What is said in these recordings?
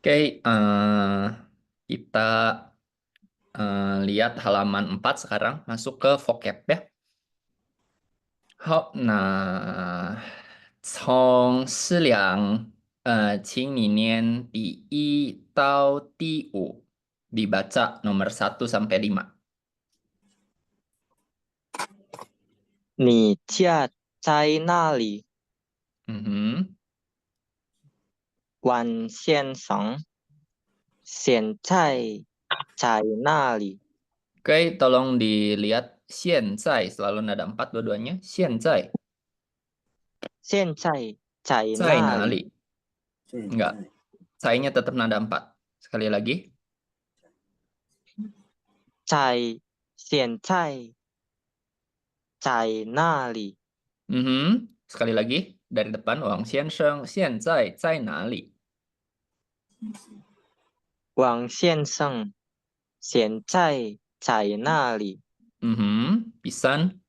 Oke, kita lihat halaman 4 sekarang, masuk ke vocab ya. 好，那从思量，请你念第1到第5 dibaca nomor 1 sampai 5. 你家在哪里？ Mhm. 王先生现在在哪里？ Oke, tolong dilihat 现在 selalu nada 4 dua-duanya. 现在现在在在哪里？哪里? Enggak, 在-nya tetap nada 4. Sekali lagi. 在现在在哪里？ Sekali lagi dari depan, Wang Xiansheng 现在在哪里? 王先生现在在哪里？ Pisan.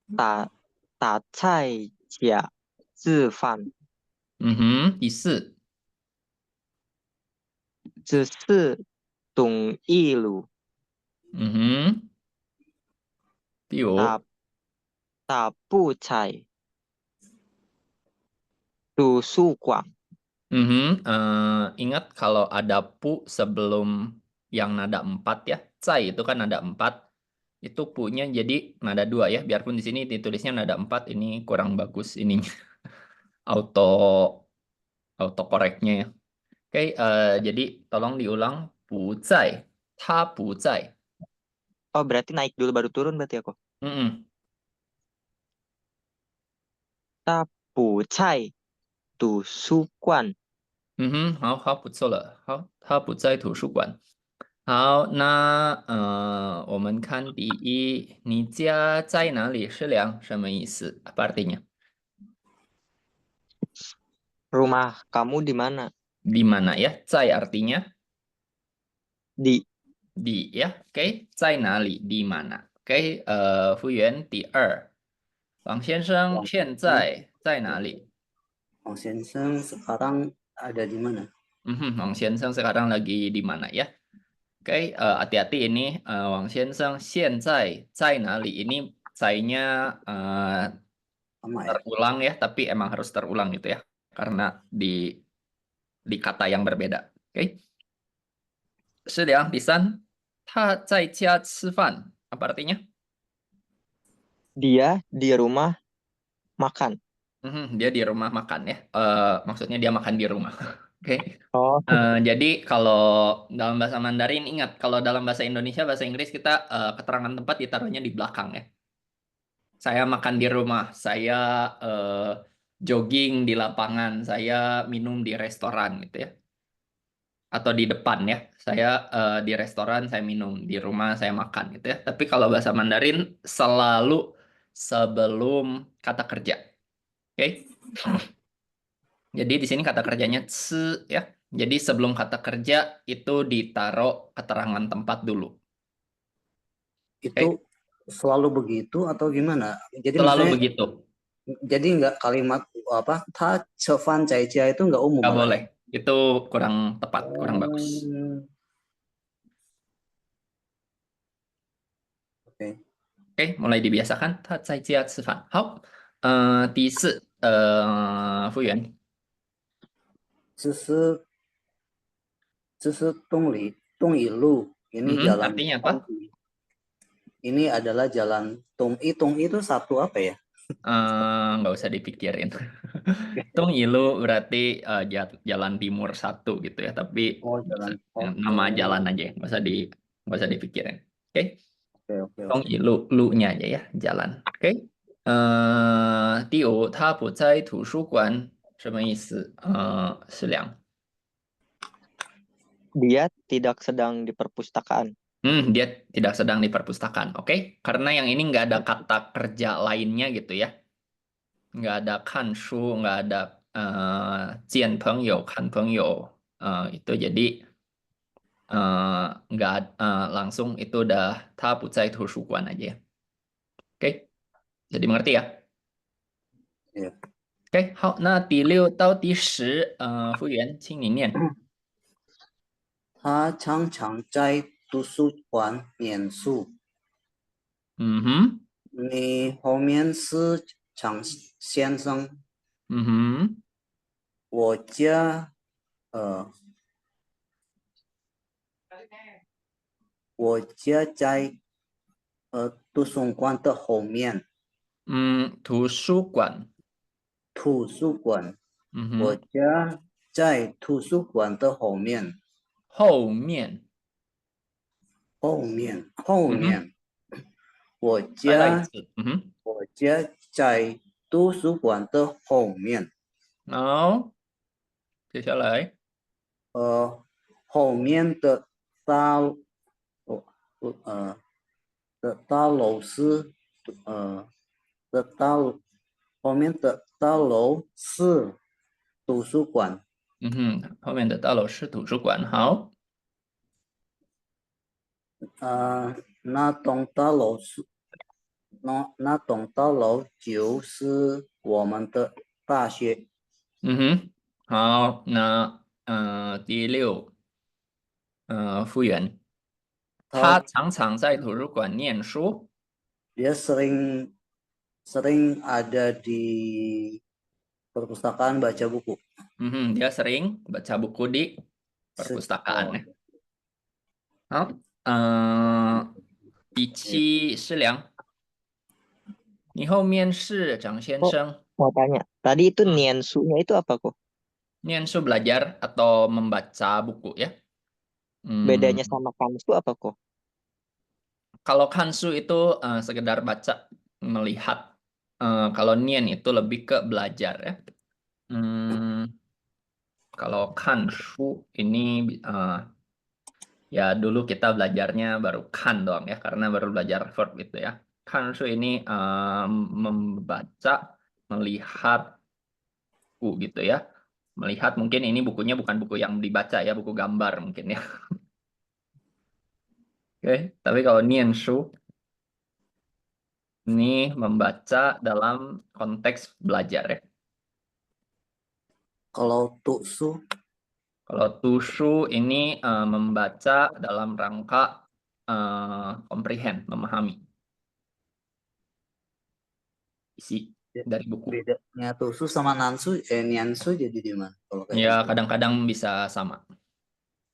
打在家吃饭，第4. 只是同一路。第5. 打不在图书馆。 Ingat kalau ada pu sebelum yang nada 4 ya. Cai itu kan nada 4. Itu punya jadi nada 2 ya. Biarpun di sini ditulisnya nada 4, ini kurang bagus ininya. Auto auto koreknya ya. Oke, jadi tolong diulang. Pu zai. Ta pu zai. Oh, berarti naik dulu baru turun berarti aku. Mm-mm. 他不在图书馆。好，不错了。好，他不在图书馆。好，那我们看第1，你家在哪里？是良什么意思？Apa artinya? Rumah kamu di mana? Di mana ya? Zai artinya Di di ya. Oke, 在哪里 di mana? Oke, 服务员第2，王先生 Wang 现 Seng, 在在哪里？ Wang Seng sekarang ada di mana? Wang 先生 sekarang lagi di mana ya? Oke, hati-hati ini Wang 先生现在在哪里? Ini saya-nya Sama ya? terulang ya, tapi emang harus terulang gitu ya, karena di kata yang berbeda. Oke. 是良 pisan, 他在家吃饭. Apa artinya? dia di rumah makan. Dia di rumah makan ya. Maksudnya dia makan di rumah. Oke. Oh, Jadi kalau dalam bahasa Mandarin ingat, kalau dalam bahasa Indonesia, bahasa Inggris kita keterangan tempat ditaruhnya di belakang ya. Saya makan di rumah, saya jogging di lapangan, saya minum di restoran gitu ya. Atau di depan ya. Saya di restoran saya minum, di rumah saya makan gitu ya. Tapi kalau bahasa Mandarin selalu sebelum kata kerja. Oke. Jadi di sini kata kerjanya ci ya. Jadi sebelum kata kerja itu ditaruh keterangan tempat dulu. Itu Oke. selalu begitu atau gimana? Jadi Selalu maksudnya, begitu. jadi nggak kalimat apa? Ta Cevan Cai Cia itu nggak umum Nggak malah boleh. ya? Itu kurang tepat, kurang bagus. Oh, oke. Oke, mulai dibiasakan. 他在家吃饭。好，第4，服务员。Susu Susu Tungli Lu ini jalan Artinya apa? ini adalah jalan Tungli itu satu apa ya? Nggak usah dipikirin. Tung Ilu berarti jalan timur 1 gitu ya. Tapi Oh jalan. Oh, nama jalan oh. aja, nggak usah dipikirin. Oke, Tung Oke. Ilu, lu-nya aja ya, jalan. Oke. 第5，他不在图书馆，什么意思？是良。dia tidak sedang di perpustakaan. Dia tidak sedang di perpustakaan. Oke, karena yang ini nggak ada kata kerja lainnya gitu ya. Nggak ada kan shu, nggak ada jian pengyou, kan pengyou. Itu jadi nggak langsung itu udah ta bu zai tusuguan aja ya. Oke, jadi mengerti ya? Iya. OK，好，那第6到第10，服务员，请你念。他常常在图书馆念书。嗯哼，你后面是常先生，嗯哼，我家呃，我家在图书馆的后面，图书馆，图书馆，我嗯哼，家在图书馆的后面，后面，后嗯哼，面，我再一家次，嗯哼，我家在图书馆的后面，然后接下来，后面的大我大楼是呃的大后面的大楼是图书馆，嗯哼，后面的大楼是图书馆，好，那栋大楼是那栋大楼就是我们的大学。嗯哼，好，那第6，服务员，他他常常在图书馆念书，dia sering sering ada di perpustakaan baca buku. 嗯哼，dia sering baca buku di perpustakaan ya. 好，第7是良，你后面是张先 Kok 生， mau tanya, tadi itu niansu-nya itu apa kok? niansu belajar atau membaca buku ya. Bedanya sama kansu apa kok? Kalau kansu itu sekedar baca, melihat. Kalau nian itu lebih ke belajar ya. Kalau kansu ini ya dulu kita belajarnya baru kan doang ya, karena baru belajar verb gitu ya. Kansu ini membaca, melihat buku gitu ya. Melihat mungkin ini bukunya bukan buku yang dibaca ya, buku gambar mungkin ya. Oke, tapi kalau nianshu ini membaca dalam konteks belajar ya. Kalau tuksu Kalau tushu ini membaca dalam rangka comprehend, memahami isi dari buku. bedanya tuksu sama niansu jadi di mana kalau kayak Ya, gitu? kadang-kadang bisa sama.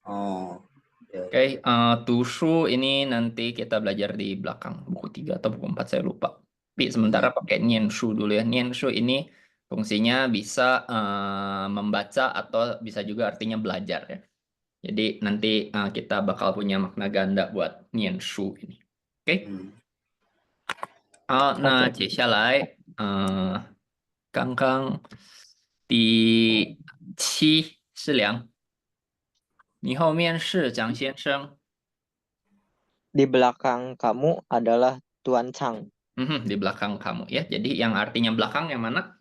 Oh, ya, Oke, ya. tushu ini nanti kita belajar di belakang buku 3 atau buku 4 saya lupa. Tapi sementara pakai nianshu dulu ya. Nianshu ini fungsinya bisa membaca atau bisa juga artinya belajar ya. Jadi nanti kita bakal punya makna ganda buat nianshu ini. Oke. 好，那接下来，刚刚第7是良，你后面是张先生， Di belakang kamu adalah Tuan Chang. Di belakang kamu ya. Jadi yang artinya belakang yang mana?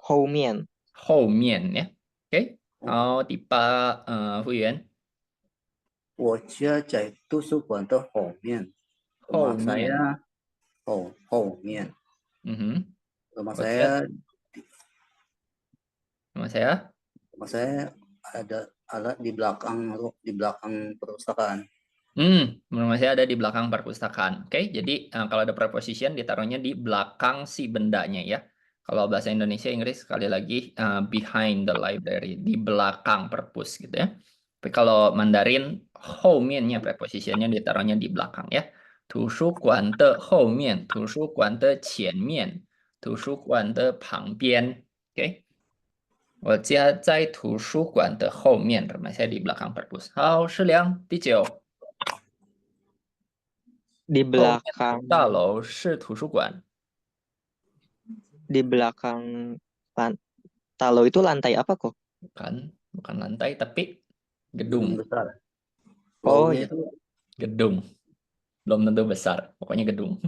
Houmian. 后面ya. Oke. 好，第8，服务员，我家在图书馆的后面，后 rumah 面， saya后面，rumah 我家 saya nama saya. rumah saya ada di belakang perpustakaan. Rumah saya ada di belakang perpustakaan. Oke, jadi kalau ada preposition ditaruhnya di belakang si bendanya ya. Kalau bahasa Indonesia Inggris sekali lagi behind the library, di belakang perpus gitu ya. Tapi kalau Mandarin 后面nya prepositionnya ditaruhnya di belakang ya. 图书馆的后面，图书馆的前面，图书馆的旁边。Oke. 我家在图书馆的后面，rumah saya di belakang perpus. 好，适量。第9。 Di 后面的 belakang 大楼是图书馆， di belakang talo itu lantai apa kok? bukan lantai tapi Gedung gedung, besar. Oh Lownya ya, itu gedung. Belum tentu besar, pokoknya gedung.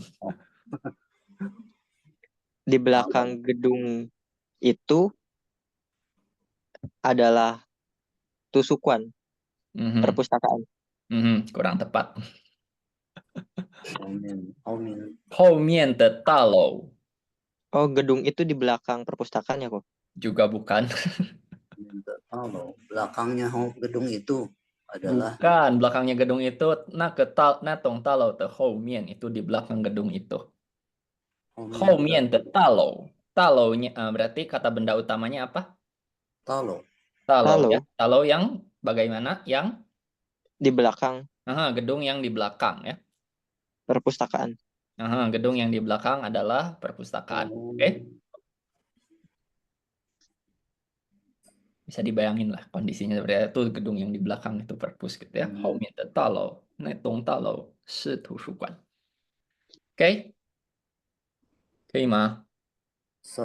di belakang gedung itu adalah tusukan Mhm, perpustakaan. kurang tepat. 后面后面的大楼 Oh, gedung itu di belakang perpustakaan ya kok? Juga bukan. Kalau belakangnya gedung itu adalah Bukan, belakangnya gedung itu, na tong talau de hou mian, itu di belakang gedung itu. Hou mian de talau. Talau-nya berarti kata benda utamanya apa? Talo. Talau ya. Halo, Talau yang bagaimana? Yang di belakang gedung yang di belakang ya. perpustakaan. Gedung yang di belakang adalah perpustakaan. Oke? Bisa dibayangin lah kondisinya seperti itu, gedung yang di belakang itu perpus gitu ya. Hou mian de talau, na tong talau shi tusukuan. Oke? 可以吗？ Se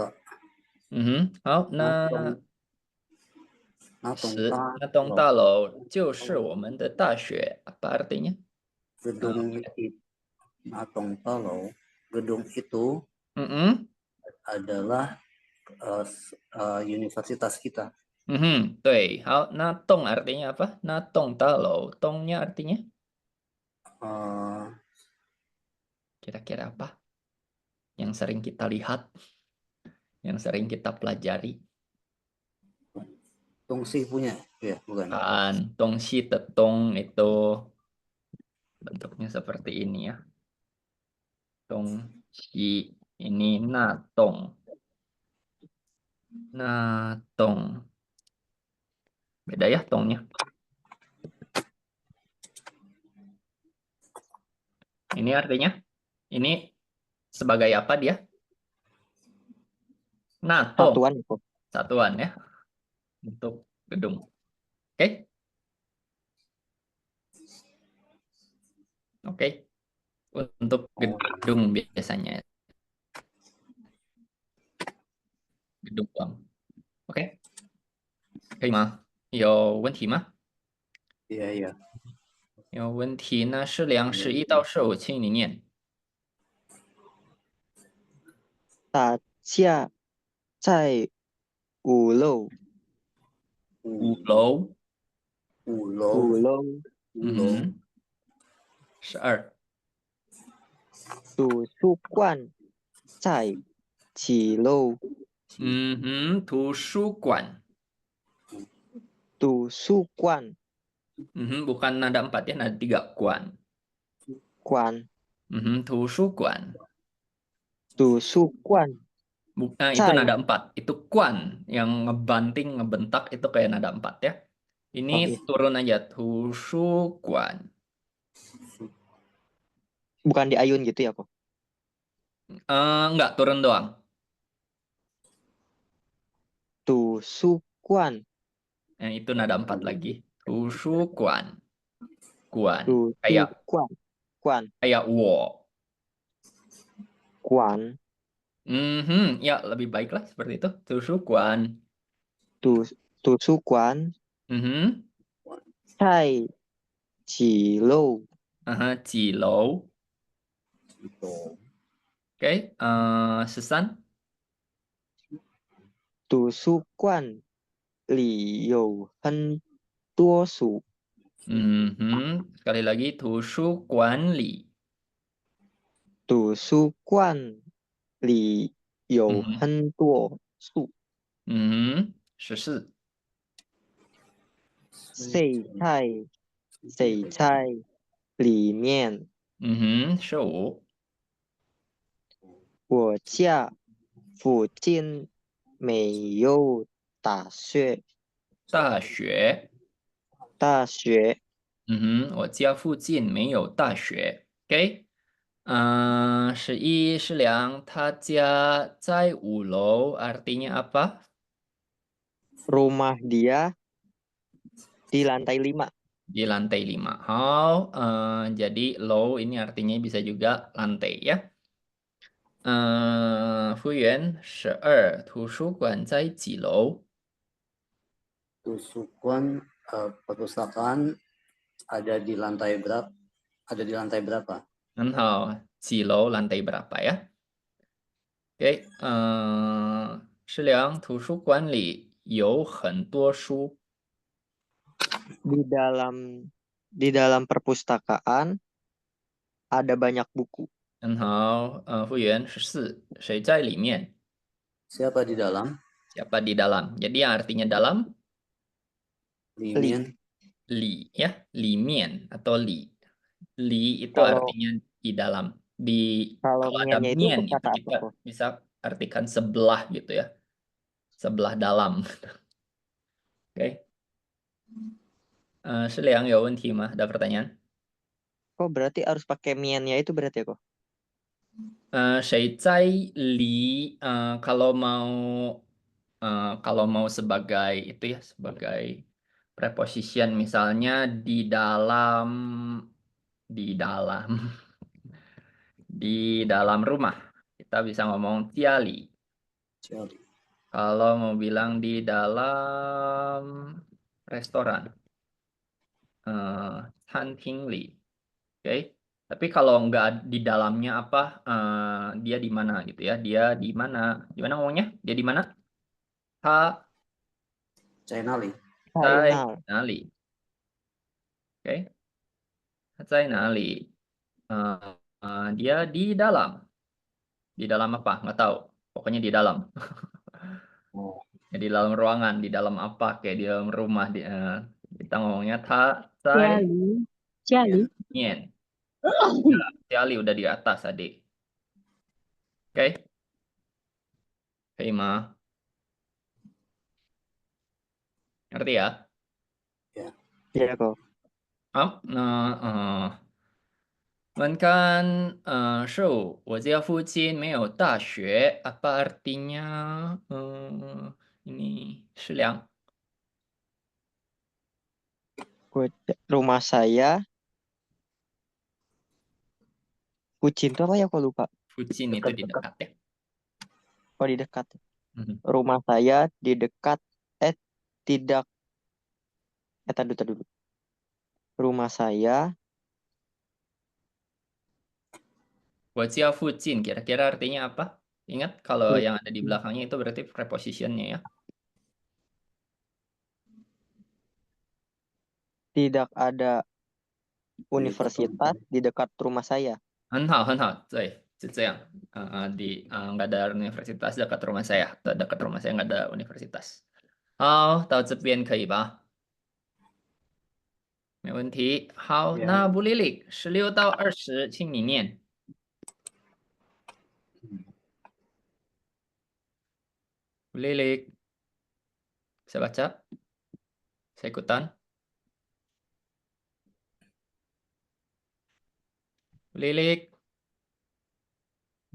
好，那 那栋大楼就是我们的大学，apa artinya? gedung Natong Talo, gedung itu Mm-mm. adalah universitas kita. 对，好，那栋 artinya apa? 那栋大楼，tongnya artinya Eh, kira-kira apa? Yang sering kita lihat, yang sering kita pelajari. Tungsi punya, ya bukan? Kan, tongsi tetong itu bentuknya seperti ini ya. Tongsi ini natong. Natong. Beda ya tongnya. Ini artinya, ini sebagai apa dia? Natong, Satuan ya kok. satuan ya, untuk gedung. Oke? Oke. Untuk gedung biasanya. Gedung uang. Oke? 可以吗？有问题吗？ Iya, iya. 有问题呢？是量11到15，请你念。大家在5楼， 5楼， 5 楼， 5楼 5 楼， 12，图书馆在几楼？图书馆，图书馆 bukan nada 4 ya, nada 3, 馆，馆，图书馆，图书馆 itu 在 nada 4, itu kuan yang ngebanting, ngebentak itu kayak nada 4 ya. Ini Oh, iya. turun aja, tusu kuan. bukan di ayun gitu ya kok? Enggak, turun doang. 图书馆， Itu nada 4 lagi. Tusu kuan. Kuan. 图书 Kayak 馆，馆 kayak wo. 馆， Ya lebih baik lah seperti itu. Tusu kuan. 图书馆 在几楼？ Cilou. gitu. Oke, Susan. 图书馆里有很多书。 Sekali lagi, tusu kuan li. 图书馆里有很多书。 14. 谁在里面？ 15. 我家附近没有大学。大学。大学我家附近没有大学。OK，11是良，他家在5楼，artinya apa? rumah dia di lantai 5. Di lantai 5. 好，jadi low ini artinya bisa juga lantai ya. 服务员，12，图书馆在几楼？ Tusukuan perpustakaan ada di lantai berapa? Ada di lantai berapa? 很好，几楼 lantai berapa ya? Oke，是良，图书馆里有很多书。 Di dalam perpustakaan ada banyak buku. 很好，复原14，谁在里面？ Siapa di dalam? Siapa di dalam? Jadi yang artinya dalam, Li Li. mian. li ya, li mian atau li. Li itu Kalau artinya di dalam. Di kalau kalau ada miannya itu mien itu kata apa kita kok? bisa artikan sebelah gitu ya. Sebelah dalam. Oke. 是良有问题吗？Ada pertanyaan? Kok berarti harus pakai miannya itu berarti ya kok? 谁在里 kalau mau sebagai itu ya sebagai preposition misalnya di dalam di dalam rumah kita bisa ngomong tiali. Jali. Kalau mau bilang di dalam restoran Hantingli. Oke. Tapi kalau nggak di dalamnya apa dia di mana gitu ya? Dia di mana? Gimana ngomongnya? Dia di mana? Ha China li. Zai Final. Nali. Oke. Zai Nali. Dia di dalam. Di dalam apa? Nggak tahu. Pokoknya di dalam. Oh, Ya, di dalam ruangan, di dalam apa? Kayak di dalam rumah. Kita ngomongnya ta zai 家里，家里， nien. Ya, Tiali udah di atas adik. Oke. Oke, Ma. Ngerti ya? Iya kok. Nah, 我们看我家附近没有大学 apa artinya ini Shiliang Rumah saya Kucing itu apa ya kok lupa? Fucin itu di dekat ya. Oh di dekat. Mhm. Rumah saya di dekat tidak tadi dulu. Rumah saya 我家附近 kira-kira artinya apa? Ingat kalau yang ada di belakangnya itu berarti prepositionnya ya. tidak ada universitas di dekat rumah saya. 很好，很好，对，是这样。nggak ada universitas dekat rumah saya， dekat rumah saya nggak ada universitas。好，到这边可以吧？没问题。好， Ya. 那布丽丽16到20，请你念。布丽丽，bisa baca? Saya ikutan. Lilik.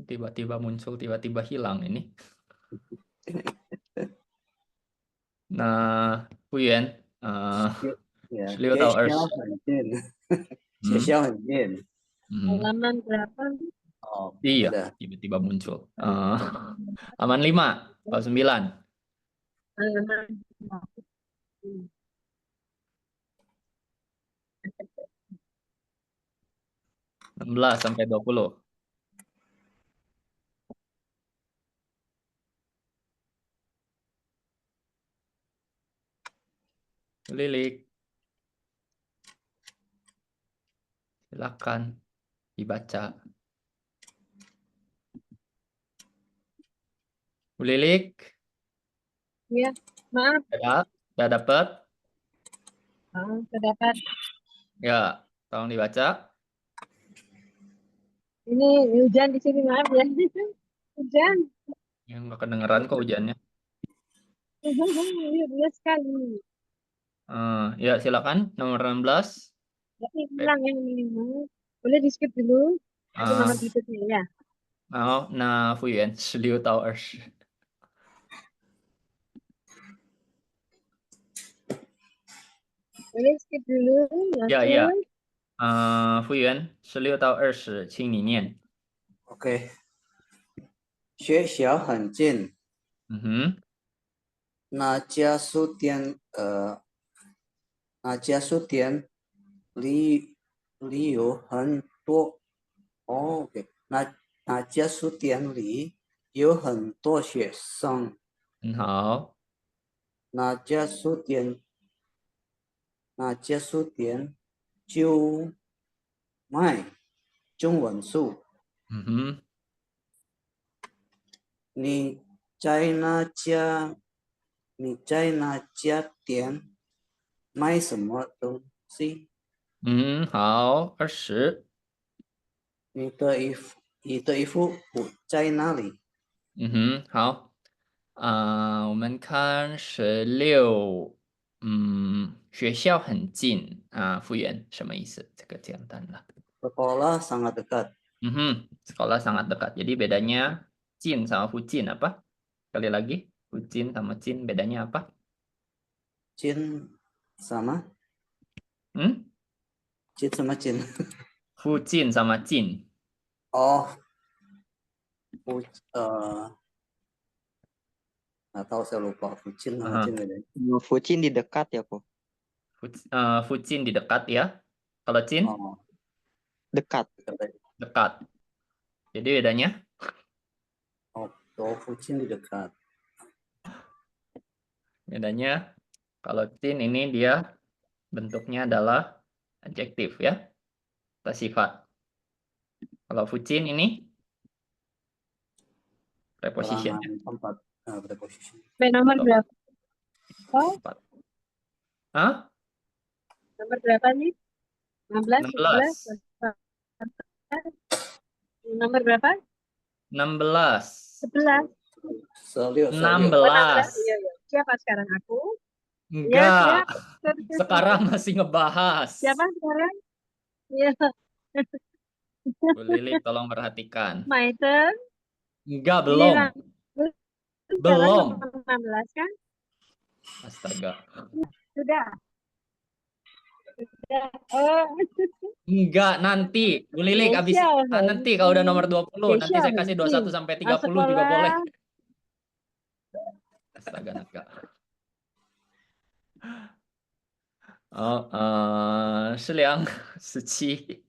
Tiba-tiba muncul, tiba-tiba hilang ini. Nah, Puyen. 呀， 16到学校 20。 很近，学校很近。 halaman berapa? Oh, Iya, udah. tiba-tiba muncul. Halaman 5, pas 9. Halaman 16 sampai 20. Lilik. Silakan dibaca. Lilik, ya, maaf, udah dapat? terdapat. Ya, tolong dibaca. Ini hujan di sini, maaf ya. Hujan. Yang nggak kedengeran kok hujannya. Iya sekali. Ya, silakan nomor 16. Tapi hilang yang ini. Boleh di skip dulu. Nanti nomor berikutnya ya. 好，那复原16到20。 Boleh skip dulu. Ya, ya. langsung. 复原16到20，请你念。 OK，学校很近，那家书店里有很多，OK，那家书店里有很多学生，很好。那家书店就卖中文书， Mhm. 你在那家店买什么东西？好，20。你的衣服不在哪里？好。我们看16。学校很近啊，复原什么意思？这个简单了。 Sekolah sangat dekat. Sekolah sangat dekat. Jadi bedanya Cin sama Fucin apa? Sekali lagi, Fucin sama Cin bedanya apa? Cin sama Hmm? Cin sama Cin. Fucin sama Cin. Oh, nggak tahu, saya lupa. Fucin sama Aha. Cin bedanya. Fucin di dekat ya kok. Fucin di dekat ya. Kalau Cin Oh, Dekat. dekat aja. dekat. Jadi bedanya Oh, Fucin di dekat. kalau Cin ini dia bentuknya adalah adjektif ya, atau sifat. Kalau Fucin ini preposition ya. Keterangan tempat preposition. Nomor Betul. berapa? Sifat. Hah? Nomor berapa nih? 16, 16. 17. Nomor berapa? 16. 11. Selio. 16. Iya, iya. Siapa sekarang aku? Enggak. Siap. Sekarang masih ngebahas. Siapa sekarang? Iya. Bu Lili tolong perhatikan. My turn. Enggak, belum. Belum. Nomor 16 kan? Astaga. Sudah. Oh. Enggak, nanti. Bu Lilik, abis nanti kalau udah nomor 20, nanti saya kasih 21 sampai 30 juga boleh. Astaga, naga. Oh, 17。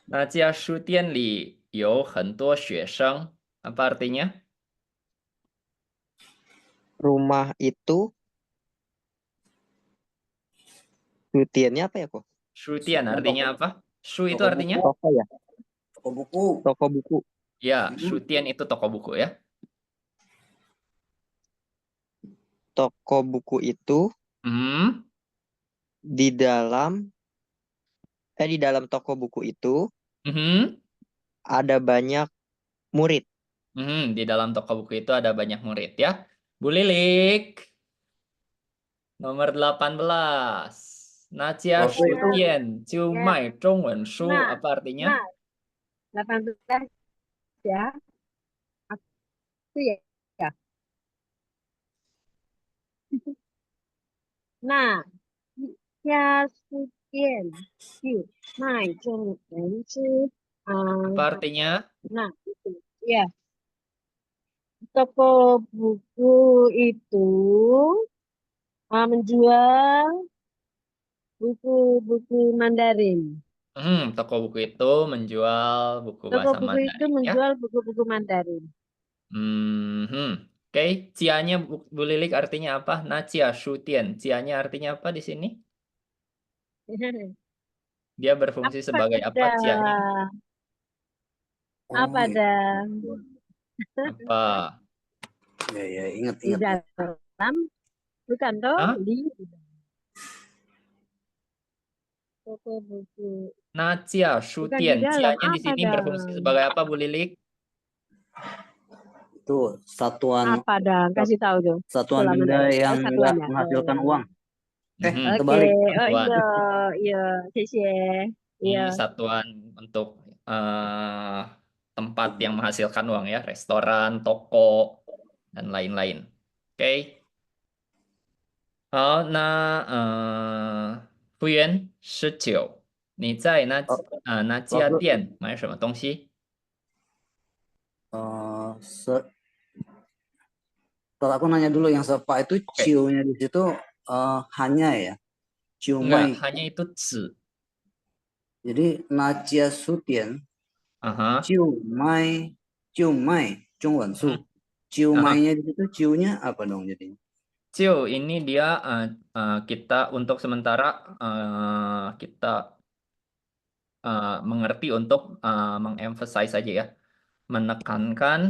那家书店里有很多学生. Apa artinya? Rumah itu Shutiannya apa ya kok? Shutian artinya apa? Shu itu Toko artinya? Toko ya? Toko buku. Toko buku. Ya, Shutian itu toko buku ya. Toko buku itu di dalam toko buku itu ada banyak murid. Di dalam toko buku itu ada banyak murid ya. Bu Lilik. Nomor 18. Najia Shutian Ciumai Zhongwen Shu. Apa artinya? 18 ya. Itu ya. Nah, ya Shutian Ciumai Zhongwen Shu. Apa artinya? Nah, itu ya. Toko buku itu menjual buku-buku Mandarin. Toko buku itu menjual buku Toko bahasa buku itu Mandarin ya. menjual buku-buku Mandarin. Oke, Cianya Bu Lilik artinya apa? Najia Shutian. Cianya artinya apa di sini? Dia berfungsi sebagai apa Cianya? Apa iya. dah? Apa? Ya, ingat. Di dalam, bukan toh? Hah? Di toko buku. Najia Shutian. dalam, Cianya di apa sini dah? berfungsi sebagai apa Bu Lilik? Itu satuan Apa dah? Kasih tahu dong. satuan Sekolah benda Mandarin. yang Satuan nggak ya? menghasilkan uang. Oke, terbalik. Oh Satuan. iya, Cicie. Iya. Satuan untuk tempat yang menghasilkan uang ya, restoran, toko, dan lain-lain. Oke. 好，那服务员19，你在那家店买什么东西？ Kalau aku nanya dulu yang sepa itu Oke. ciunya di situ hanya ya. Enggak, Ciumai. hanya itu ci. Jadi Najia Shutian Aha. ciumai Zhongwen Shu. Ciumainya di situ ciunya apa dong jadinya? Ciu ini dia kita untuk sementara kita mengerti untuk mengemphasize saja ya. Menekankan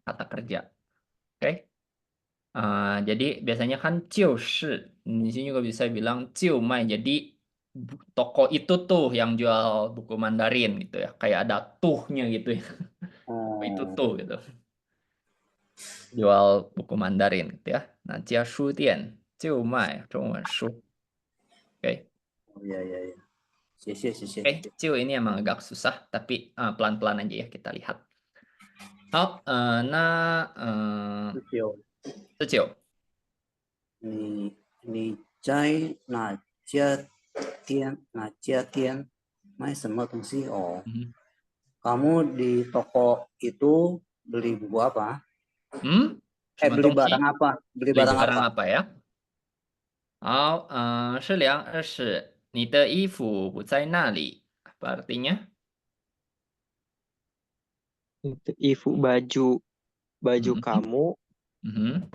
kata kerja. Oke. Jadi biasanya kan 就是, di sini juga bisa bilang 就卖. Jadi toko itu tuh yang jual buku Mandarin gitu ya. Kayak ada tuhnya gitu ya. Itu tuh gitu. Jual buku Mandarin gitu ya. Nah, 家书店就卖中文书. Oke. Oh, ya, ya, ya. 谢谢，谢谢。 Oke, 就 ini emang agak susah, tapi pelan-pelan aja ya kita lihat. 好，那19，你在哪家店卖什么东西？哦， kamu di toko itu beli buku apa? 什么 Beli 东西？ barang apa? Beli Beli barang barang apa? apa ya? 好，是你的衣服不在那里. Apa artinya? Itu Ibu baju Mhm. kamu Mhm.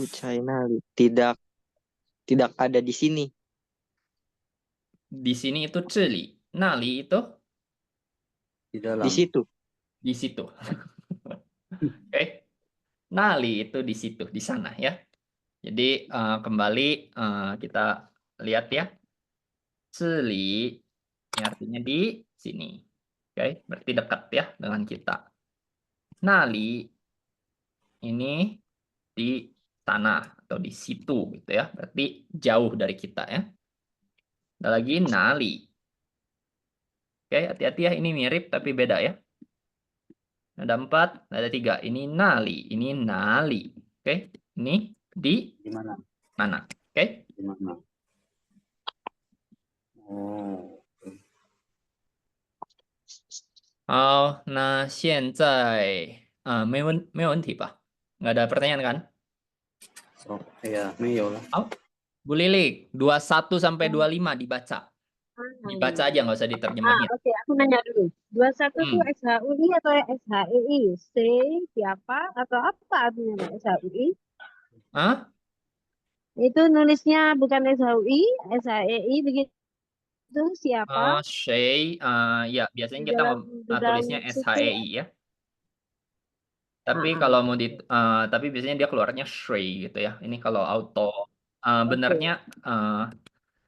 China tidak ada di sini. Di sini itu 这里, 那里 itu Di Di dalam. situ. di situ. Oke. 那里 itu di situ, di sana ya. Jadi kembali kita lihat ya. 这里 ini artinya di sini. Oke, berarti dekat ya dengan kita. 那里 ini di sana atau di situ gitu ya. Berarti jauh dari kita ya. Ada lagi nali. Oke, hati-hati ya, ini mirip tapi beda ya. Ada 4, ada 3. Ini nali. Oke, ini di Di mana? mana? Oke. Di mana? Oh. 好，那现在没有问题吧？ Nggak ada pertanyaan kan? So, ya, Meo lah. Bu Lilik, 21 sampai 25 dibaca. Dibaca aja, nggak usah diterjemahin. Oke, aku nanya dulu. 21 tuh SHUI atau SHEI? C siapa atau apa artinya Mbak, SHUI? Hah? Itu nulisnya bukan SHUI, SHEI begitu siapa? Shay, ya biasanya Di kita dalam tulisnya situ. SHEI ya. Tapi kalau mau tapi biasanya dia keluarnya Shay gitu ya. Ini kalau auto benernya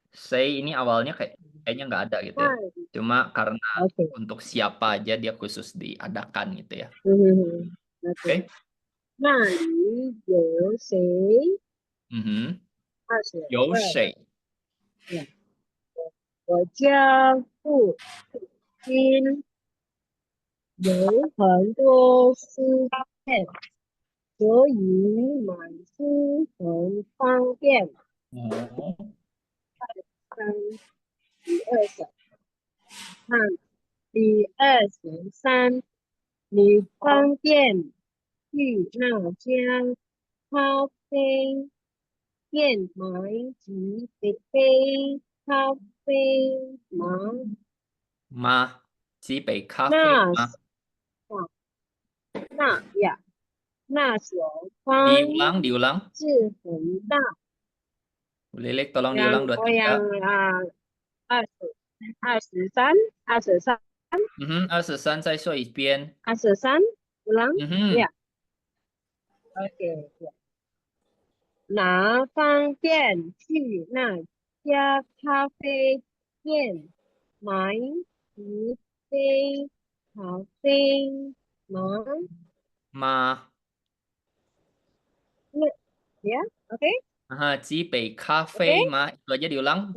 Shay ini awalnya kayaknya nggak ada gitu ya. Cuma karena untuk siapa aja dia khusus diadakan gitu ya. Oke. Nah, yo Shay. Yo Shay. 我家附近有很多书店，所以买书很方便。1、2、3，你方便去那家咖啡店买几杯咖啡吗？几杯咖啡吗？那所方 diulang. 是很大， Bu Lilik tolong diulang 2, 3. 23、23再说一遍。 23ulang ya. Oke. 哪方便去那家咖啡店买一杯咖啡吗？ Ya, oke. 几杯咖啡吗？ Itu aja diulang.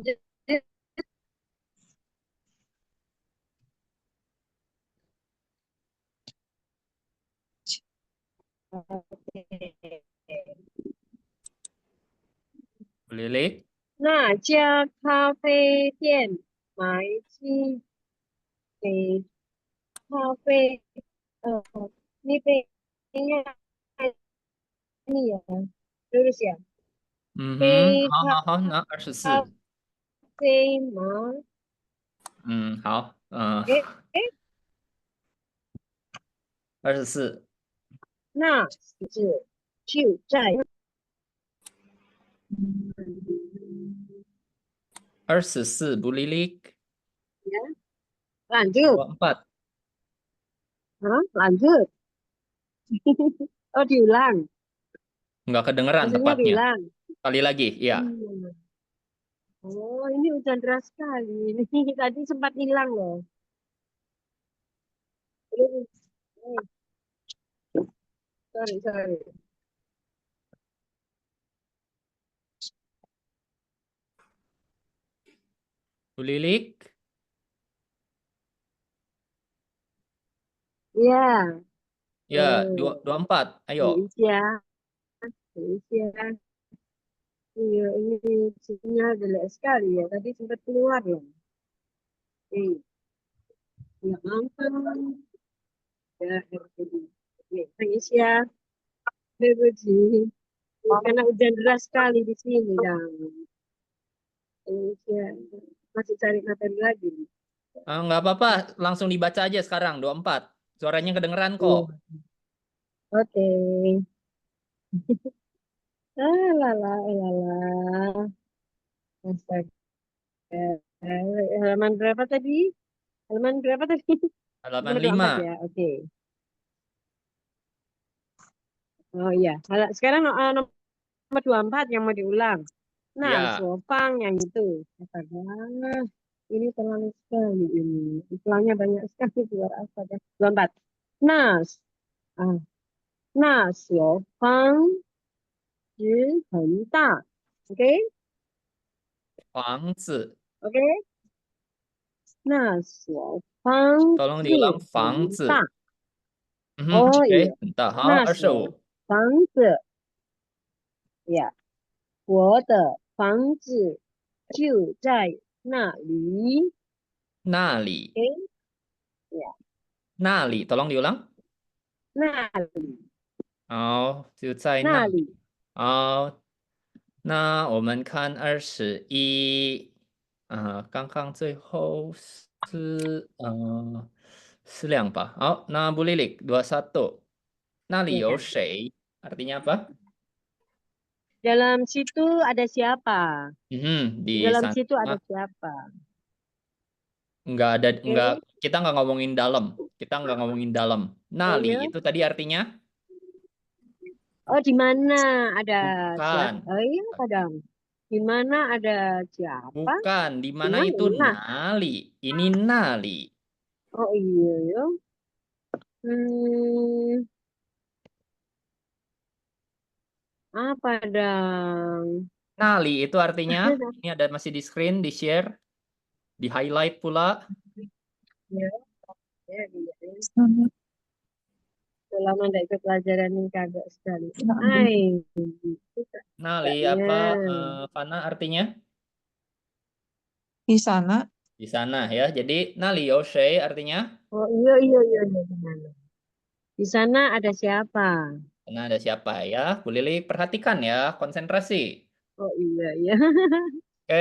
Bu Lilik. 那家咖啡店买几杯咖啡？你杯呀，你呀，就是这样。杯好，那24。咖啡吗？好，24。那是就在24 Bu Lilik. Ya, lanjut. 24. Hah? Lanjut. Oh, diulang. Nggak kedengeran Maksudnya tepatnya. diulang. Sekali lagi, ya. Oh, ini hujan deras sekali. Ini tadi sempat hilang loh. Sorry. Bu Lilik. Ya, Ya, 24. Ayo. Indonesia. Iya, ini sinyal jelek sekali ya. Tadi sempat keluar ya. Ya ampun. Ya, Indonesia. Bebuji. Karena hujan deras sekali di sini, dan Indonesia masih cari materi lagi. Nggak apa-apa, langsung dibaca aja sekarang, 24. Suaranya kedengeran Iya. kok. Oke. Lala. Astaga. Halaman berapa tadi? Halaman berapa tadi? Halaman 24 5. ya. Oke. Oh iya. Sekarang nomor 24 yang mau diulang. Nah, Ya. Sopang yang itu. Astaga. Ini terlalu sekali ini. Istilahnya banyak sekali keluar astaga. 24. Nas. Ah. 那所方值很大。OK， 房子。 OK， 那所方 Tolong 值 diulang 很 房子。大。 Oke, iya. bentar. 那 25. 所房子呀，我的房子就在那里。那里。 OK， ya， 那里 tolong diulang. 那里，好，就在那里。那里。好，那我们看21。刚刚最后是量吧。好，那Bu Lilik 21. 那里有 Ya. 谁 artinya apa? Dalam situ ada siapa? Di Di dalam sana situ ada siapa? nggak ada, Oke. nggak, kita nggak ngomongin dalam. Kita nggak ngomongin dalam. Nali iya. itu tadi artinya Oh, di mana ada bukan. siapa? Oh iya, kadang. Di mana ada siapa? Bukan, di mana Di itu mana? nali. Ini nali. Oh iya ya. Hmm, apa dong? Nali itu artinya ini ada masih di screen, di share, di highlight pula. Ya, selama tidak ikut pelajaran ini kagak sekali. Hai. Nali apa, Fana artinya? Di sana. Di sana ya. Jadi nali yoshei artinya? Oh iya. Di mana? Di sana ada siapa? Karena ada siapa ya? Bu Lili perhatikan ya, konsentrasi. Oh iya. OK，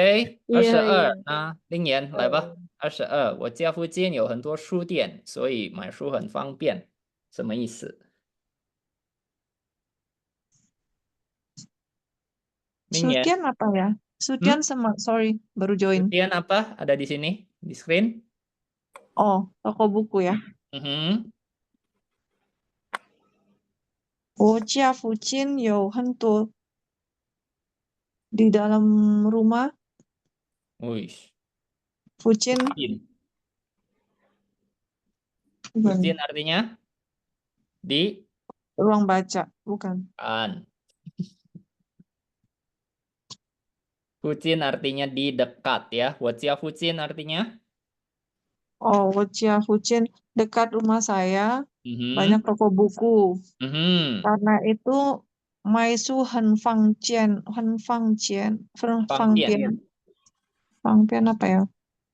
iya. 22。那令言来吧。22，我家附近有很多书店，所以买书很方便。什么意思？令言， Sudian apa ya? Sudian sama, sorry, baru join. Sudian apa? Ada di sini di screen. Oh, toko buku ya. 我家附近有很多 di dalam rumah. Wih, 附近 Fujin artinya di ruang baca, bukan. kan. Fujin artinya di dekat ya. Wajia Fujin artinya Oh, 我家附近 dekat rumah saya banyak toko buku. Karena itu 买书很方便apa ya?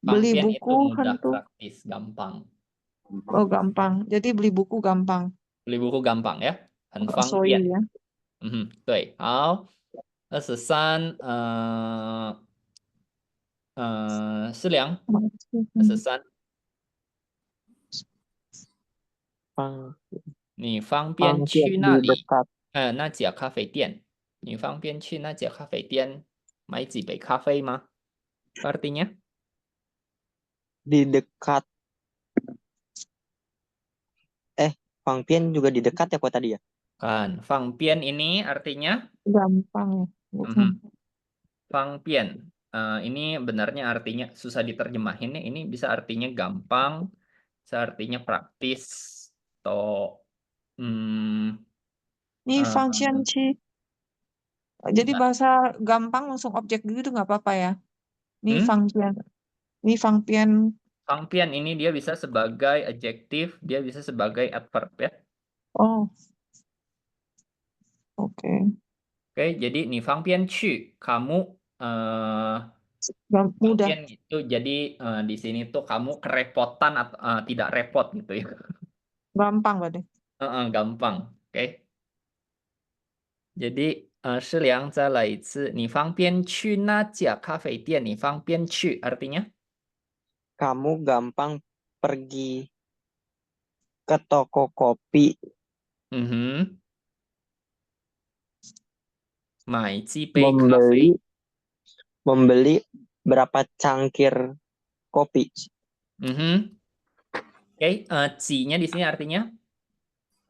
Beli Fangbian itu buku mudah, hantu. praktis, gampang. Oh, gampang. Jadi beli buku gampang. Beli buku gampang ya.很方 所以 便。 ya. 对，好。23，思良。23， 你方便去那里？那家咖啡店，你方便去那家咖啡店买几杯咖啡吗？ Apa artinya? Di dekat. Fang Pian juga di dekat ya kok tadi ya? Kan, Fang Pian ini artinya Gampang ya. Bukan. Fang Pian. Ini benarnya artinya susah diterjemahin nih. Ini bisa artinya gampang, bisa artinya praktis, atau Ini eh, function Chi. Jadi bisa. bahasa gampang langsung objek gitu nggak apa-apa ya. Ini Hmm? Fangpian. Ini Fangpian. Fang Pian ini dia bisa sebagai adjektif, dia bisa sebagai adverb ya. Oh, oke. Oke, jadi nih Fang Pian Qu, kamu Fang Mudah. Pian itu jadi di sini tuh kamu kerepotan atau tidak repot gitu ya. Gampang berarti. Gampang. Oke. Jadi 是两再来一次，你方便去那家咖啡店？你方便去 artinya Kamu gampang pergi ke toko kopi. Mai ji bei咖啡. Membeli berapa cangkir kopi. Oke, ji-nya di sini artinya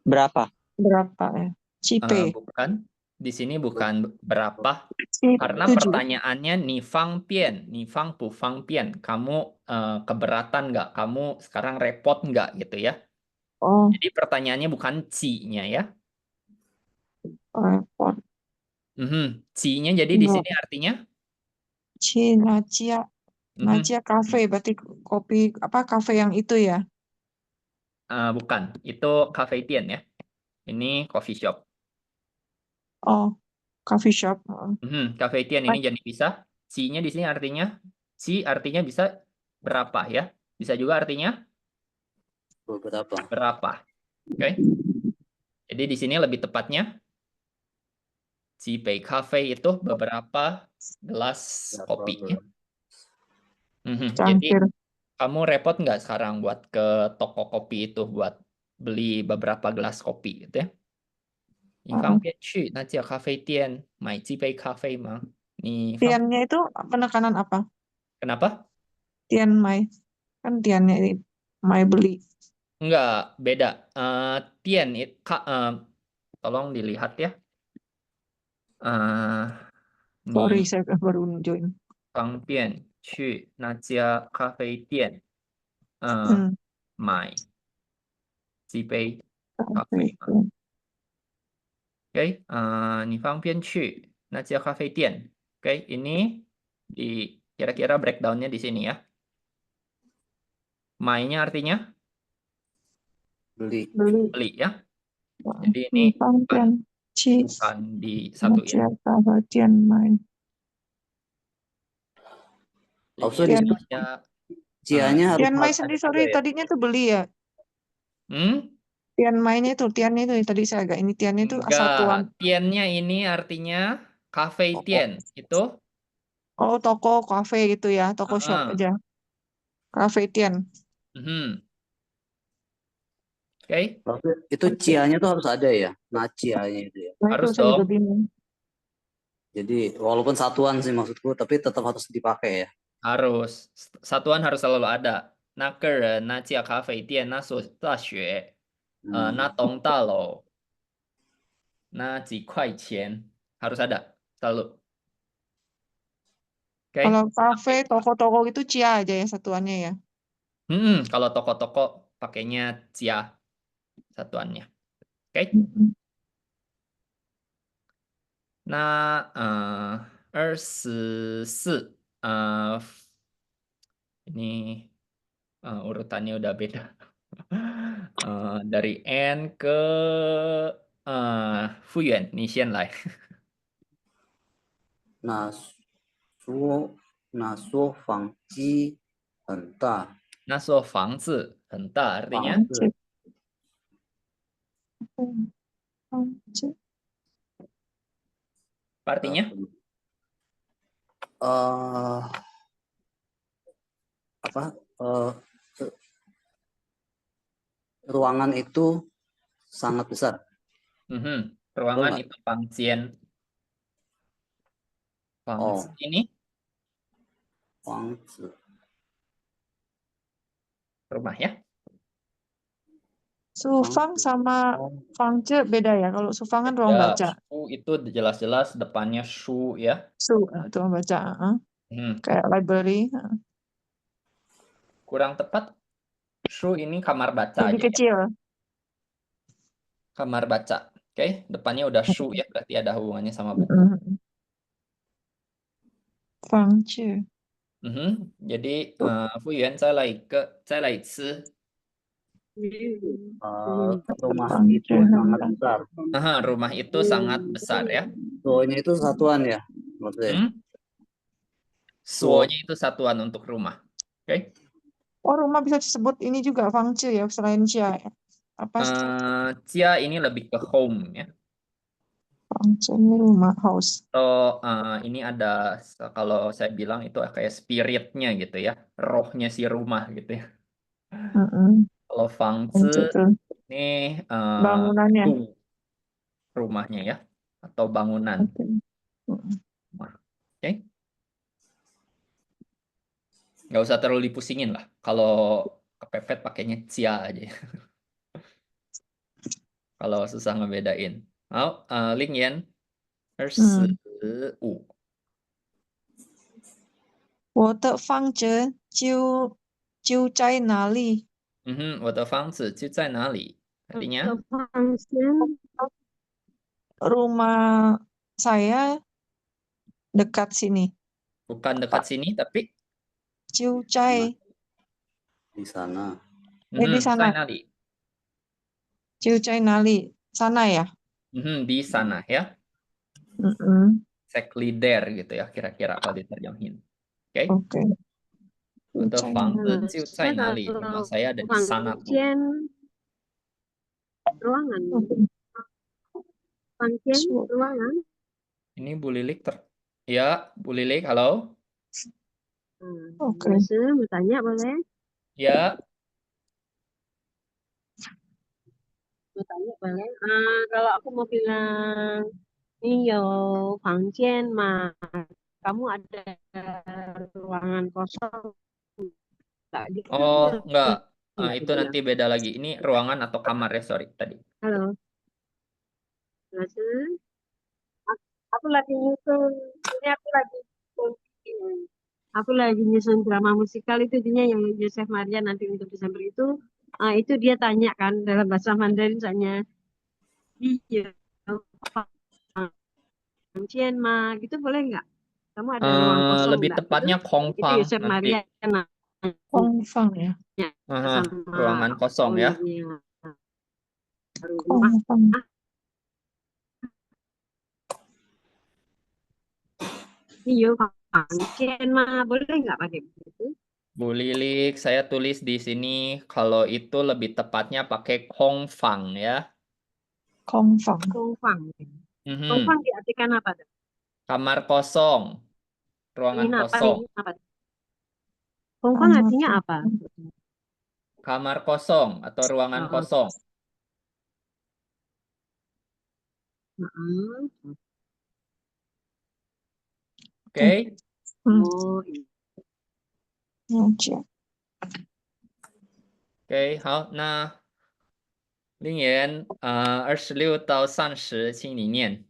Berapa? Berapa ya? Cipe. bukan. Di sini bukan berapa. Karena 7. pertanyaannya ni fang pian, ni fang pu fang pian. Kamu keberatan nggak? Kamu sekarang repot nggak gitu ya? Oh, Jadi pertanyaannya bukan ji-nya ya. repot. Ji-nya jadi di sini artinya Najia. Najia Cafe berarti kopi apa kafe yang itu ya? bukan. Itu cafe tian ya. Ini coffee shop. Oh, coffee shop. Cafe tian ini jadi bisa. Ji-nya di sini artinya ji artinya bisa berapa ya? Bisa juga artinya Beberapa. berapa. Oke. Jadi di sini lebih tepatnya Jipei Cafe itu beberapa gelas kopi. Ya. Jadi Cangkir. kamu repot nggak sekarang buat ke toko kopi itu buat beli beberapa gelas kopi gitu ya? 你方便去那家咖啡店买几杯咖啡吗？你方 Tiannya itu penekanan apa? Kenapa? Tian Mai. Kan tiannya ini Mai beli. Enggak, beda. Tian, tolong dilihat ya. Sorry, 你 saya baru join. 方便去那家咖啡店买几杯咖啡吗？ Oke, 你方便去那家咖啡店? Oke, ini di kira-kira breakdown-nya di sini ya. Mai-nya artinya Beli. beli ya. Jadi ini bukan di satu ya. Tian Mai. Also Jadi di situ ya, Cianya Tian Mai harus sendiri, ada sorry, ya. tadinya tuh beli ya. Tian Mai-nya itu, tiannya itu tadi saya agak ini tiannya itu satuan. enggak, tiannya ini artinya cafe tian. Itu Oh, toko kafe gitu ya, toko shop aja. Cafe Tian. Oke, Tapi itu cianya tuh harus ada ya. Nah, cianya itu ya. Nah, itu harus saya juga dong. bingung. Jadi walaupun satuan sih maksudku, tapi tetap harus dipakai ya. Harus. Satuan harus selalu ada. 那个人那家咖啡店那所大学那栋大楼那几块钱 harus ada selalu. Oke. Kalau kafe, toko-toko itu Cia aja ya satuannya ya. Kalau toko-toko pakainya cia satuannya. Oke. Nah, 24 ini urutannya udah beda. Dari N ke Fuyuan, 你先来。那所房基很大。那所房子很大 artinya apa artinya? Ruangan itu sangat besar. Ruangan itu pangcian. Pangcian ini 房子 Rumah ya. Sufang sama fangce beda ya. Kalau sufang kan ruang Ya, baca. shu itu jelas-jelas depannya shu ya. Itu ruang baca. Hmm. Kayak library. Kurang tepat. Shu ini kamar baca Lebih aja ya. kecil. Kamar baca. Oke, depannya udah shu ya, berarti ada hubungannya sama buku. Fangce. Jadi Fuyuan, saya lagi ci. rumah itu sangat besar. Rumah itu sangat besar ya. Suonya itu satuan ya, maksudnya. Suonya itu satuan untuk rumah. Oke. Oh, rumah bisa disebut ini juga fangce ya, selain cia ya. Apa Cia ini lebih ke home ya. fangce ini rumah, house. Atau ini ada, kalau saya bilang itu kayak spiritnya gitu ya, rohnya si rumah gitu ya. Kalau fangzi Fangce itu ini bangunannya. itu rumahnya ya, atau bangunan. Oke. Nggak usah terlalu dipusingin lah. Kalau kepepet pakainya cia aja. Kalau susah ngebedain. Ling Yan, 25. 我的房子就在哪里？我的房子就在哪里? Artinya? Rumah saya dekat sini. Bukan dekat sini, tapi Ciucai. Di sana. Di sana. 在哪里? Ciucai Nali. Sana ya? Di sana ya. Mm-mm. There gitu ya, kira-kira kalau diterjemahin. Oke. Oke. 我的 Ciucai 房子 Nali. 就在哪里? Rumah saya ada di sana, Bu. Ruangan. Oke. Fangcian, ruangan. Ini Bu Lilik Ya, Bu Lilik, halo? Oke. Mau tanya boleh? Ya. Mau tanya boleh? Kalau aku mau bilang Iyo, Fangcian mah, kamu ada ruangan kosong. Nggak gitu. Oh, enggak. Nggak Itu dibilang. nanti beda lagi. Ini ruangan atau kamar ya, sorry tadi. Halo. Jelasin. Aku lagi nyusun. Ini aku lagi nyusun drama musikal itu jadinya yang Joseph Maria nanti untuk Desember itu. Itu dia tanya kan dalam bahasa Mandarin misalnya. Iya. Fangcian mah, gitu boleh nggak? Kamu ada ruang kosong Lebih nggak? tepatnya Itu Kongfang Yosef nanti. Maria nanya Kongfang ya. sama Ruangan kosong ya. ownernya rumah. Kongfang. Iya, Fangcian mah boleh nggak pakai begitu? Bu Lilik, saya tulis di sini kalau itu lebih tepatnya pakai Kongfang ya. Kongfang. Kongfang. Kongfang diartikan apa? Kamar kosong. Ruangan Ini apa? kosong. Ini apa? Kongfang artinya apa? Kamar kosong atau ruangan kosong. Oke. Oh, iya. Oke, 好，那Ling Yan 26到30，请你念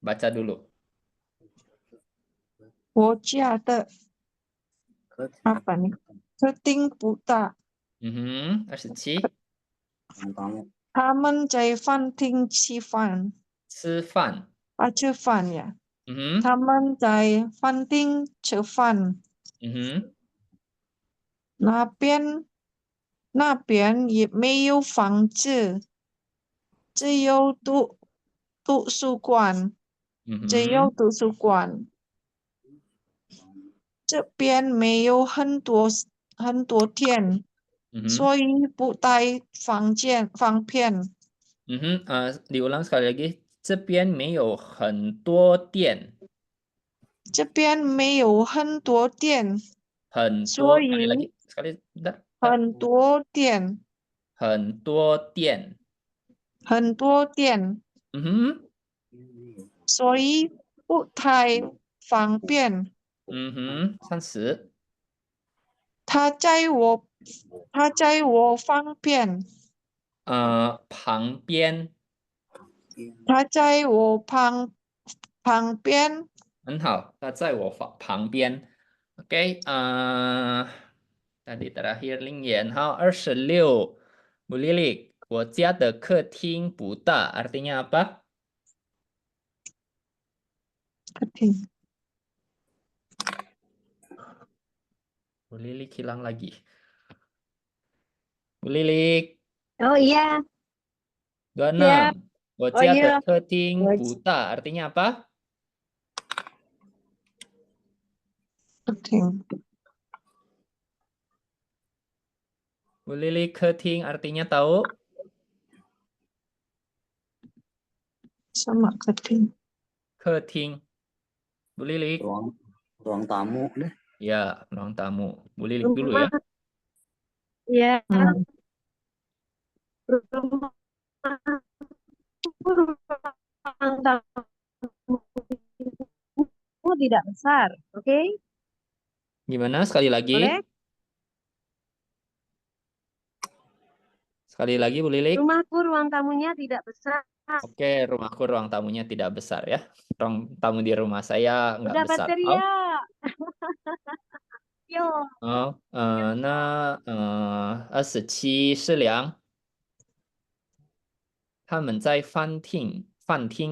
，baca dulu. 我家的 apa nih? Keting buta. 27，他们在饭厅吃饭。吃饭。吃饭呀。他们在饭厅吃饭。那边也没有房子，只有图书馆。只有图书馆。这边没有很多店，所以不太方便。diulang sekali lagi. 这边没有很多店。这边没有很多店。很多，所以 sekali lagi, sekali, bentar. 很多店。很多店。很多店。所以不太方便。30。他在我方便，旁边他在我旁边。很好，他在我旁边。Oke, tadi terakhir Lingyan. Hao 26. Bu Lilik, 我家的客厅不大, artinya apa? Keting. Bu Lilik hilang lagi. Bu Lilik, Oh iya, 26. 我 oh 家 iya. 的客厅不大, artinya apa? Keting. Bu Lilik, 客厅 artinya tahu? Sama keting. 客厅. Bu Lilik. Ruang tamu deh. Ya, ruang tamu. Bu Lilik dulu ya. Rumah. Iya, Hmm. rumah. Ruang tamu tidak besar, oke? Gimana? Sekali lagi. Boleh? Sekali lagi, Bu Lilik. Rumahku ruang tamunya tidak besar. Oke, rumahku ruang tamunya tidak besar ya. Ruang tamu di rumah saya nggak Udah besar. bateria. Oh, Yo. 那27是良，他们在饭厅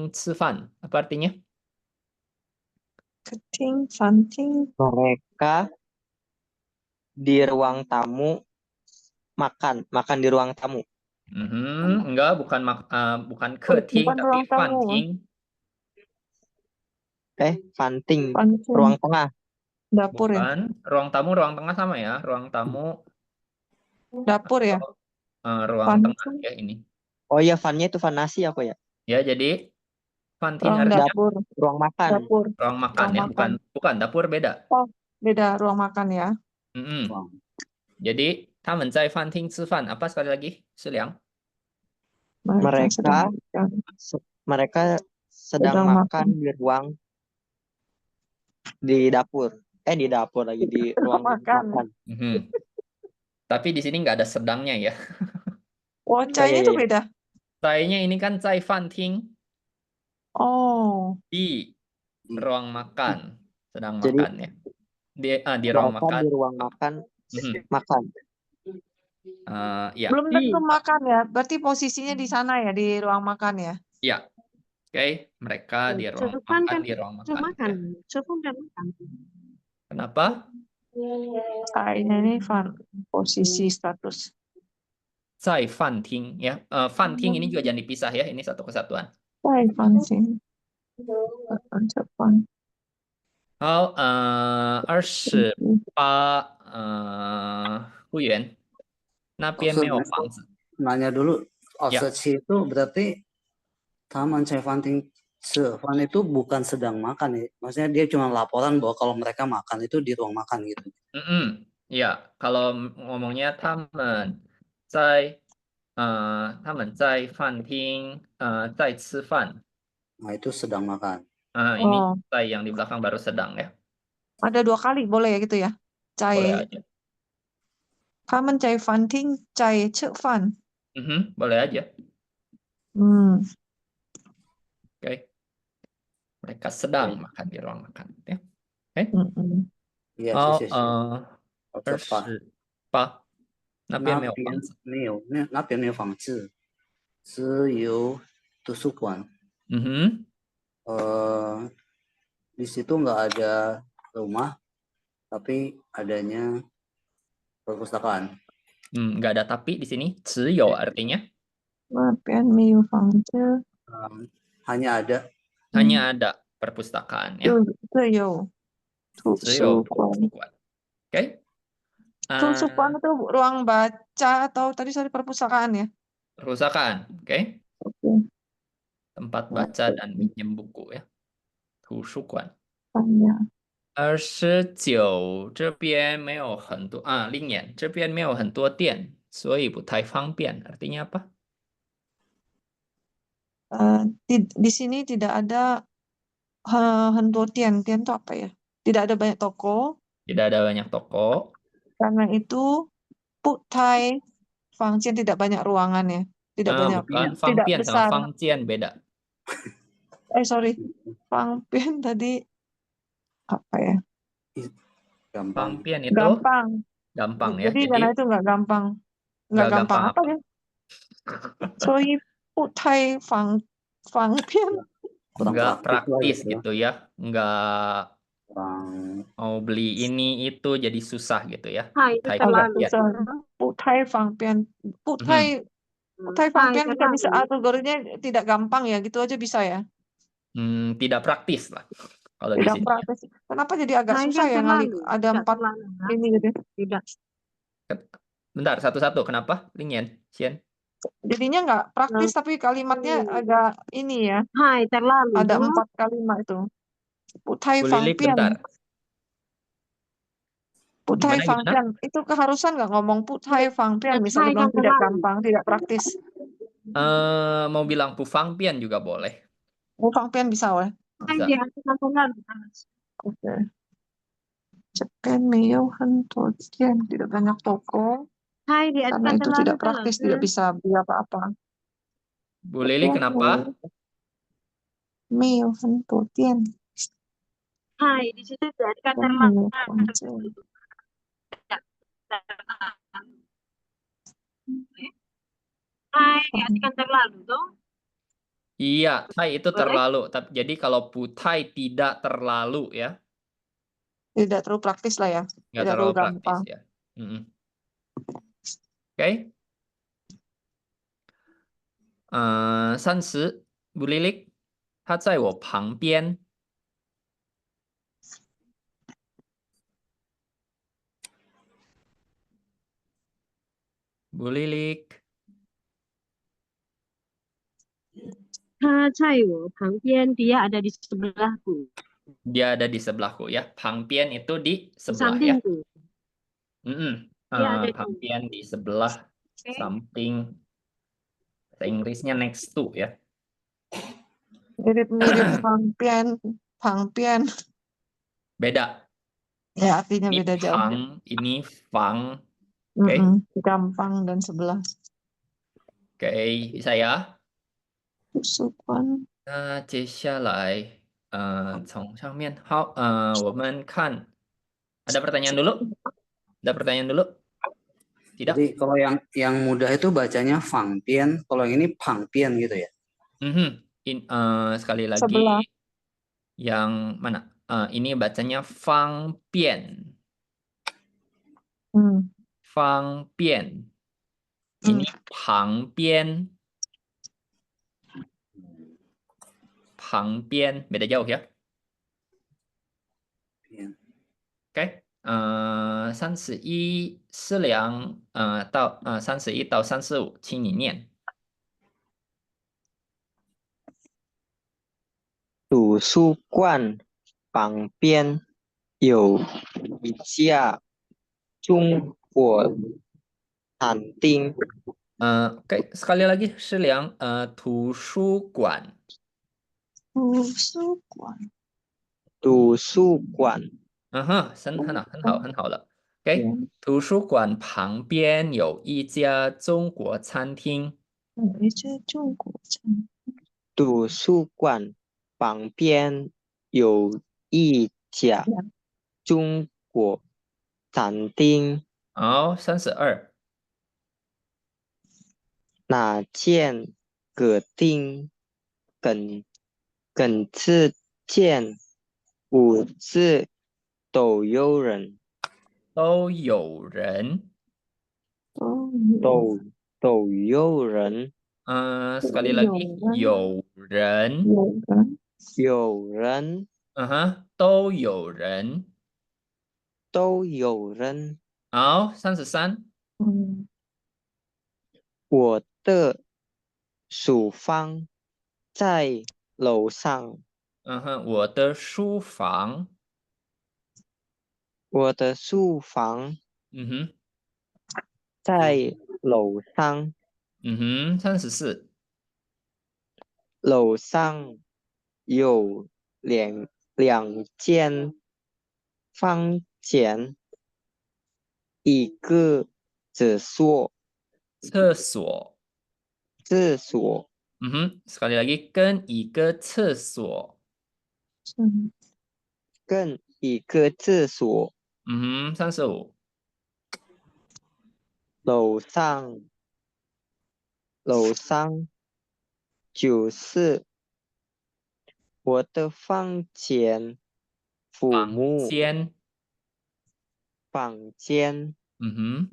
吃饭，apa artinya? Keting, fanting. Mereka di ruang tamu makan di ruang tamu. Enggak, bukan keting, Bukan tapi ruang tamu. fanting. Fanting, Fanting. ruang tengah. Dapur ya? Bukan, ruang tamu, ruang tengah sama ya. Ruang tamu, Dapur ya? ruang tengah Fanting. ya ini. Oh iya, fannya itu fan nasi apa ya? Ya, jadi fanting Ruang artinya dapur. Ruang makan. Dapur. ruang makan Ruang ya, makan. bukan dapur beda. Oh, beda ruang makan ya. Ruang. Jadi, 他们在饭厅吃饭. Apa sekali lagi? 是良. Mereka sedang makan. Mereka sedang Sedang makan di dapur. Di dapur lagi di ruang makan. makan. Tapi di sini nggak ada sedangnya ya. Oh, cainya itu beda. Cainya ini kan cai fanting Oh, di ruang makan, sedang Jadi, makan ya. Di ruang Mereka makan. di ruang makan makan. Ya. belum tentu makan ya. Berarti posisinya di sana ya, di ruang makan ya. Ya. Oke, mereka di ruang makan, di ruang makan. Ya. Kenapa? Cainya ini posisi status. Cai fanting ya. Fanting ini juga jangan dipisah ya. Ini satu kesatuan. Cai fanting. Jepang. 好，28会员那边没有房子。 Nanya dulu, Ya. Oseci itu berarti Taman Cai Fanting Cefan itu bukan sedang makan ya? Maksudnya dia cuma laporan bahwa kalau mereka makan itu di ruang makan gitu. Ya, kalau ngomongnya 在饭厅在吃饭。 Nah, itu sedang makan. Ini cai yang di belakang baru sedang ya. Ada 2 kali boleh ya gitu ya. Boleh Cai. aja. 他们在饭厅在吃饭。 Boleh aja. Oke. Mereka sedang makan di ruang makan ya. Iya, 28那边没有房子。那边没有房子，只有图书馆。Di situ nggak ada rumah, tapi adanya perpustakaan. Nggak ada tapi di sini. 只有 artinya? 那边没有房子。 Hanya ada. Hanya ada perpustakaan ya. 只有图书馆。 Oke. 图书馆 itu ruang baca atau tadi sorry perpustakaan ya? Perpustakaan, oke. Tempat baca dan minjem buku ya. 图书馆。 29这边没有很多另眼这边没有很多店，所以不太方便。Artinya apa? Di sini tidak ada hentuo tian. Tian itu apa ya? Tidak ada banyak toko. Tidak ada banyak toko. Karena itu putai fangcian tidak banyak ruangan ya. Tidak banyak, Bukan. tidak Fangpian sama besar. fangcian beda. Sorry. Fangpian tadi apa ya? Gampang. Fangpian itu Gampang. ya. Jadi karena itu nggak gampang. Nggak gampang apa ya? Sorry, putai fangpian. Kurang nggak praktis lah praktis gitu ya. gitu ya. Nggak Kurang mau beli ini itu jadi susah gitu ya. Hai itu Putai terlalu. fangpian. Putai fangpian. Putai fangpian bisa terlalu. kategorinya tidak gampang ya, gitu aja bisa ya. Tidak praktis lah kalau di Tidak sini. praktis. Kenapa jadi agak Hai susah kan ya ngalik terlalu. ada Tidak 4 terlalu, ya. ini gitu. Tidak. Bentar, satu-satu. Kenapa? Lingyan, Xian. Jadinya nggak praktis tapi kalimatnya agak ini ya. Hai terlalu. Ada 4 kalimat itu. Putai Bu Lilik, fangpian. bentar. Putai Gimana? fangpian. Itu keharusan nggak ngomong putai fangpian. Misalnya Hai bilang kan tidak terlalu. gampang, tidak praktis. Mau bilang pu fangpian juga boleh. Fangpian bisa weh. Hai Bisa. dia kan terlalu. Oke. Cepen meo hantu jian. Tidak banyak toko. Hai dia Karena kan itu terlalu. tidak praktis, tidak bisa beli apa-apa. Bu Lilik, kenapa? Meo hantu jian. Hai di situ dia kan Dan terlalu. meo hantu. Hai dia kan terlalu tuh. Iya, tai itu Boleh? terlalu. Jadi kalau putai tidak terlalu ya. Tidak terlalu praktis lah ya. Nggak Tidak terlalu terlalu praktis gampang. ya. Oke. 30, Bu Lilik, 他在我旁边。Bu Lilik. 他在我旁边 dia ada di sebelahku. Dia ada di sebelahku ya. Pangpian itu di sebelah ya. Sampingku. Dia ada di Pangpian di sebelah, samping. Bahasa Inggrisnya next to ya. Mirip-mirip pangpian. Beda. Ya, artinya Ini beda jauh. pang, ini fang. Oke. Gampang dan sebelah. Oke, bisa ya. Sukuan. 那接下来，从上面，好，我们看，ada pertanyaan dulu? Ada pertanyaan dulu? Tidak? Jadi kalau yang mudah itu bacanya fangpian, kalau yang ini pangpian gitu ya. Sekali lagi, Sebelah. yang mana? Ini bacanya fangpian. Fangpian. Ini pangpian. Pangpian, beda jauh ya. Oke. 31思量到31到35，请你念。图书馆旁边有一家中国餐厅。Oke, sekali lagi 思量图书馆。图书馆。很好了。OK， 图书馆旁边有一家中国餐厅。图书馆旁边有一家中国餐厅。好，32。哪间歌厅耿次见五次都有人。都有人。都有人。sekali lagi 有人。有人。都有人。都有人。好，33。我的书房在楼上。我的书房。我的书房在楼上。34。楼上有两间房间，一个厕所，厕所。厕所， Sekali lagi, 跟一个厕所。嗯跟一个厕所， 35。楼上就是我的房间，父母间。房间，嗯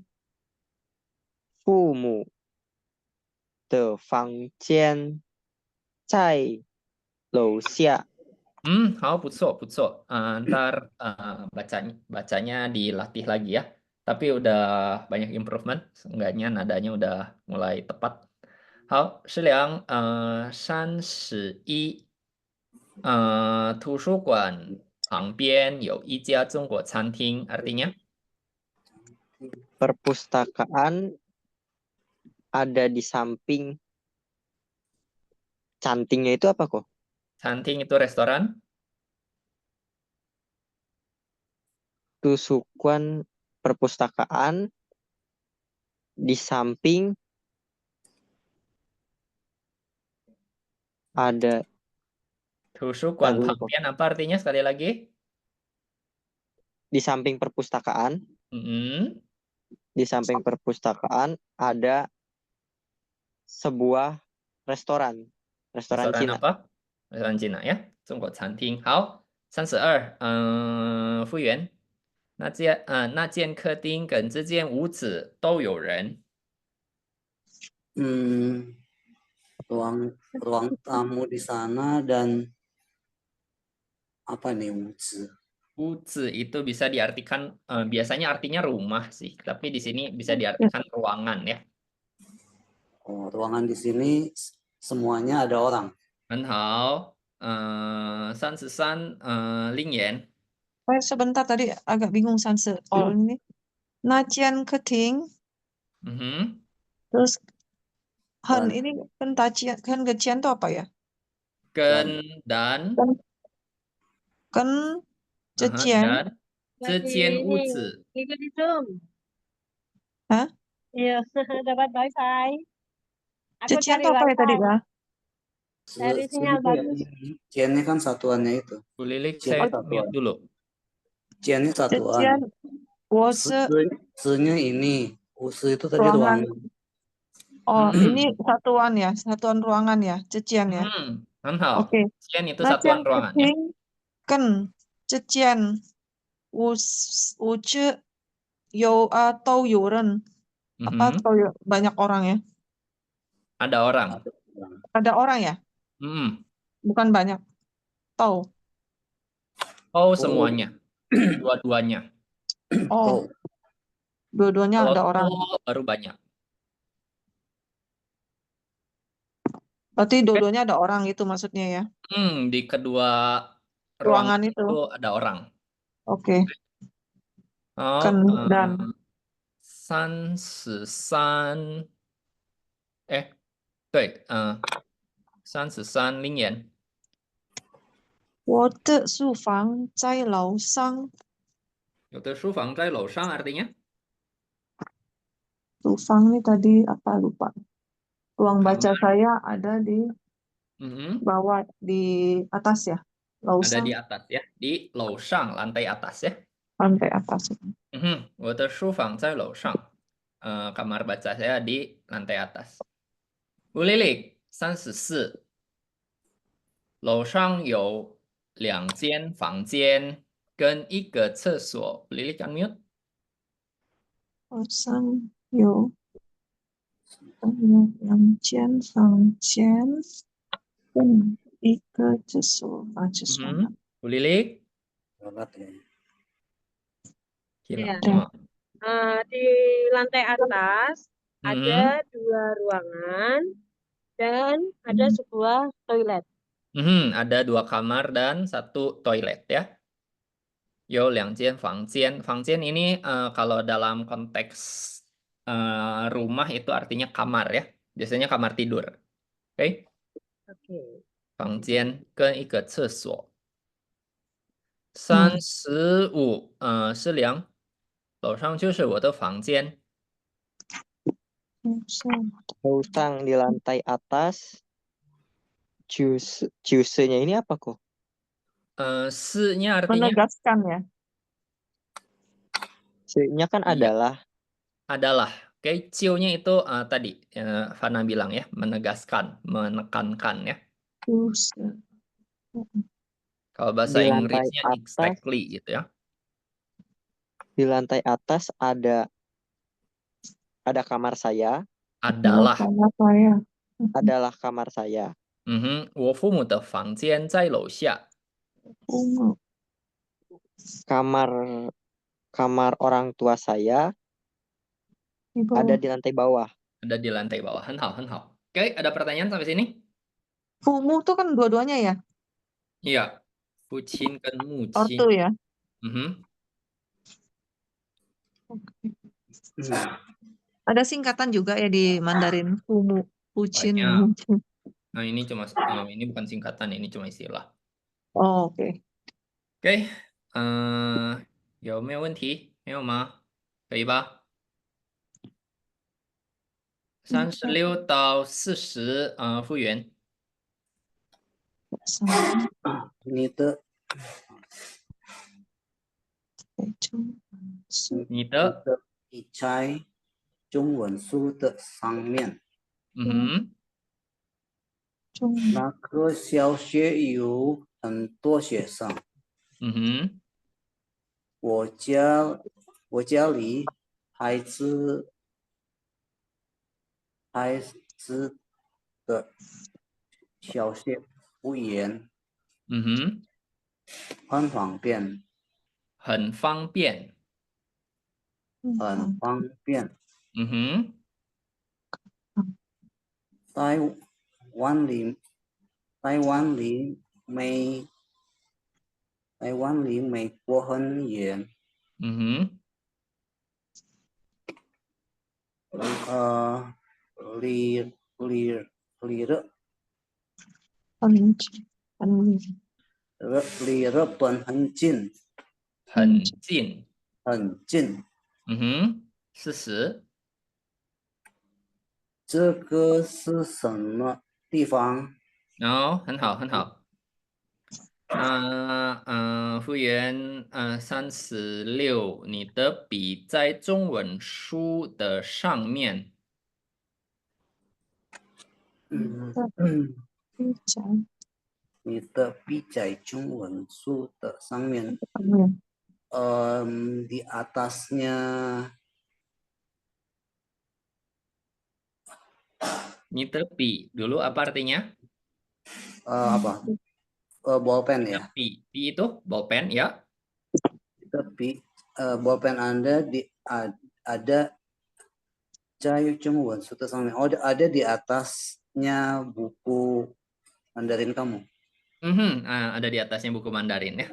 父母的房间在楼下。好, 不错, 不错. Ntar bacanya dilatih lagi ya. Tapi udah banyak improvement. Seenggaknya nadanya udah mulai tepat. 好，师良31图书馆旁边有一家中国餐厅 artinya Perpustakaan ada di samping. Cantingnya itu apa kok? canting itu restoran. Tusukan perpustakaan di samping ada. 图书馆 Lagu 旁 kok. 边 apa artinya sekali lagi? Di samping perpustakaan, di samping perpustakaan ada sebuah restoran Restoran Cina. apa? Restoran Cina ya. 中国餐厅。好，32，服务员，那间客厅跟这间屋子都有人。 ruang tamu di sana dan apa nih Uzi itu bisa diartikan biasanya artinya rumah sih, tapi di sini bisa diartikan ruangan ya. Oh, ruangan di sini semuanya ada orang. 很好，33Lingyan. Sebentar tadi agak bingung Sanse. Oh ini Najian Keting. Terus Han ini kan tajian kan Gecian itu apa ya? Ken dan Kan dan Zhejian. Zhejian Uzi. Ikut di Zoom. Hah? Iya, dapat wifi. Aku Zhejian cari itu apa ya tadi wifi. Kak? Dari sinyal bagus. Ciannya kan satuannya itu. Bu Lilik, Cian saya mute dulu. Ciannya satuan. Zhejian Wose Se-nya ini. Usi itu tadi ruangan. ruangan. Oh, ini satuan ya, satuan ruangan ya, Zhejian ya. 很好. Oke. Cian itu Najian satuan ruangan ya. Keting kan Zhejian Wuce Yo atau Yoren. Apa atau banyak orang ya? Ada orang. Ada orang ya? Bukan banyak. Tahu. Oh, semuanya. Dua-duanya. Oh. Dua-duanya ada orang. Oh, baru banyak. Berarti dua-duanya ada orang itu maksudnya ya? Di kedua Ruangan ruangan itu. itu ada orang. Oke. Oh, Kan dan 33对33Lingyan. 我的书房在楼上。有的书房在楼上 artinya? Sufang ini tadi apa lupa. Ruang baca Kamar. saya ada di bawah, di atas ya. Ada Lausang, di atas ya, di 楼上 lantai atas ya. lantai atas. 我的书房在楼上. Kamar baca saya di lantai atas. Bu Lilik, 34. 楼上有2间房间跟一个厕所. Bu Lilik unmute. Lausang 有2间房间跟一个厕所。Bu Lilik. Iya. Hilang. Di lantai atas ada 2 ruangan dan ada sebuah toilet. Ada 2 kamar dan 1 toilet ya. 有2间房间. 房间 ini kalau dalam konteks rumah itu artinya kamar ya. Biasanya kamar tidur. Oke? Oke. 房间跟一个厕所. 35 师良.楼上就是我的房间。 Lausang di lantai atas. Juse-nya ini apa kok? 是nya artinya Menegaskan ya. Se-nya kan Iya. adalah. Oke, ciunya itu tadi Fana bilang ya, menegaskan, menekankan ya. Juse. Kalau bahasa Di lantai Inggrisnya atas. exactly gitu ya. Di lantai atas ada kamar saya. Adalah. Sama saya. Adalah kamar saya. 我父母的房间在楼下。 Ungu. Kamar orang tua saya Di bawah. ada di lantai bawah. Ada di lantai bawah. 很好，很好。Oke, ada pertanyaan sampai sini? Fumu tuh kan dua-duanya ya. Iya. Fucin kan mucin. Ortu ya. Ada singkatan juga ya di Mandarin. Fumu, Fucin, Banyak. Mucin. Nah, ini bukan singkatan, ini cuma istilah. Oh, oke. Oke, 有没有问题？没有吗？可以吧？36到40，复原。你的你的，笔在中文书的上面。那个小学有很多学生。我家里孩子的小学不远。很方便。很方便。很方便。台湾离美国很远。离日本很近。很近。很近。40。这个是什么地方？很好，很好。复原36，你的笔在中文书的上面。你的笔在中文书的上面。di atasnya. 你的笔 dulu apa artinya? Apa? Bolpen ya.笔itu bolpen ya. Tapi bolpen Anda ada ada di atasnya buku Mandarin kamu. Ada di atasnya buku Mandarin ya.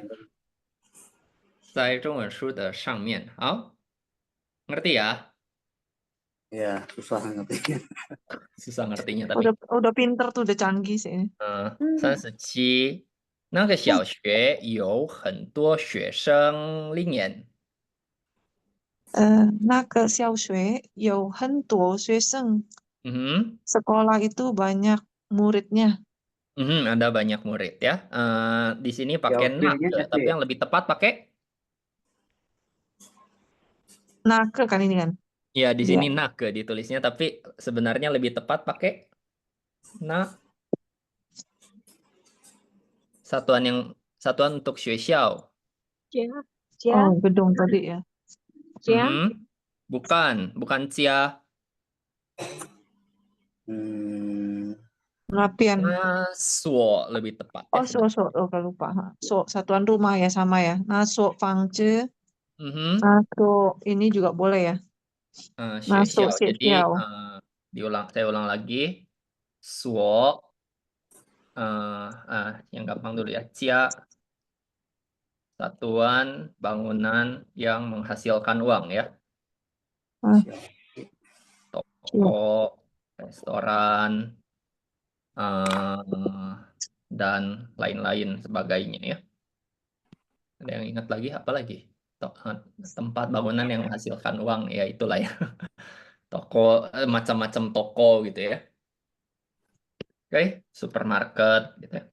在中文书的上面。好，ngerti ya? Ya, susah ngertinya. Susah ngertinya tapi. Udah pinter tuh, udah canggih sih. 37，那个小学有很多学生令眼。那个小学有很多学生。Sekolah itu banyak muridnya. Ada banyak murid ya. Di sini pakai nak, tapi yang lebih tepat pakai Nake kan ini kan? ya di sini nak ditulisnya, tapi sebenarnya lebih tepat pakai nak. Satuan untuk 学校。Oh, gedung tadi ya. Bukan jia. Lapian. Suo lebih tepat. Oh, so. Oh, kalau lupa. So, satuan rumah ya, sama ya. Naso fangce. Naso ini juga boleh ya. Naso Jadi saya ulang lagi. Suo. Yang gampang dulu ya. Jia. Satuan bangunan yang menghasilkan uang ya. Toko, restoran, dan lain-lain sebagainya ya. Ada yang ingat lagi? Apa lagi? tempat bangunan yang menghasilkan uang, ya itulah ya. Toko, macam-macam toko gitu ya. Oke, supermarket gitu ya.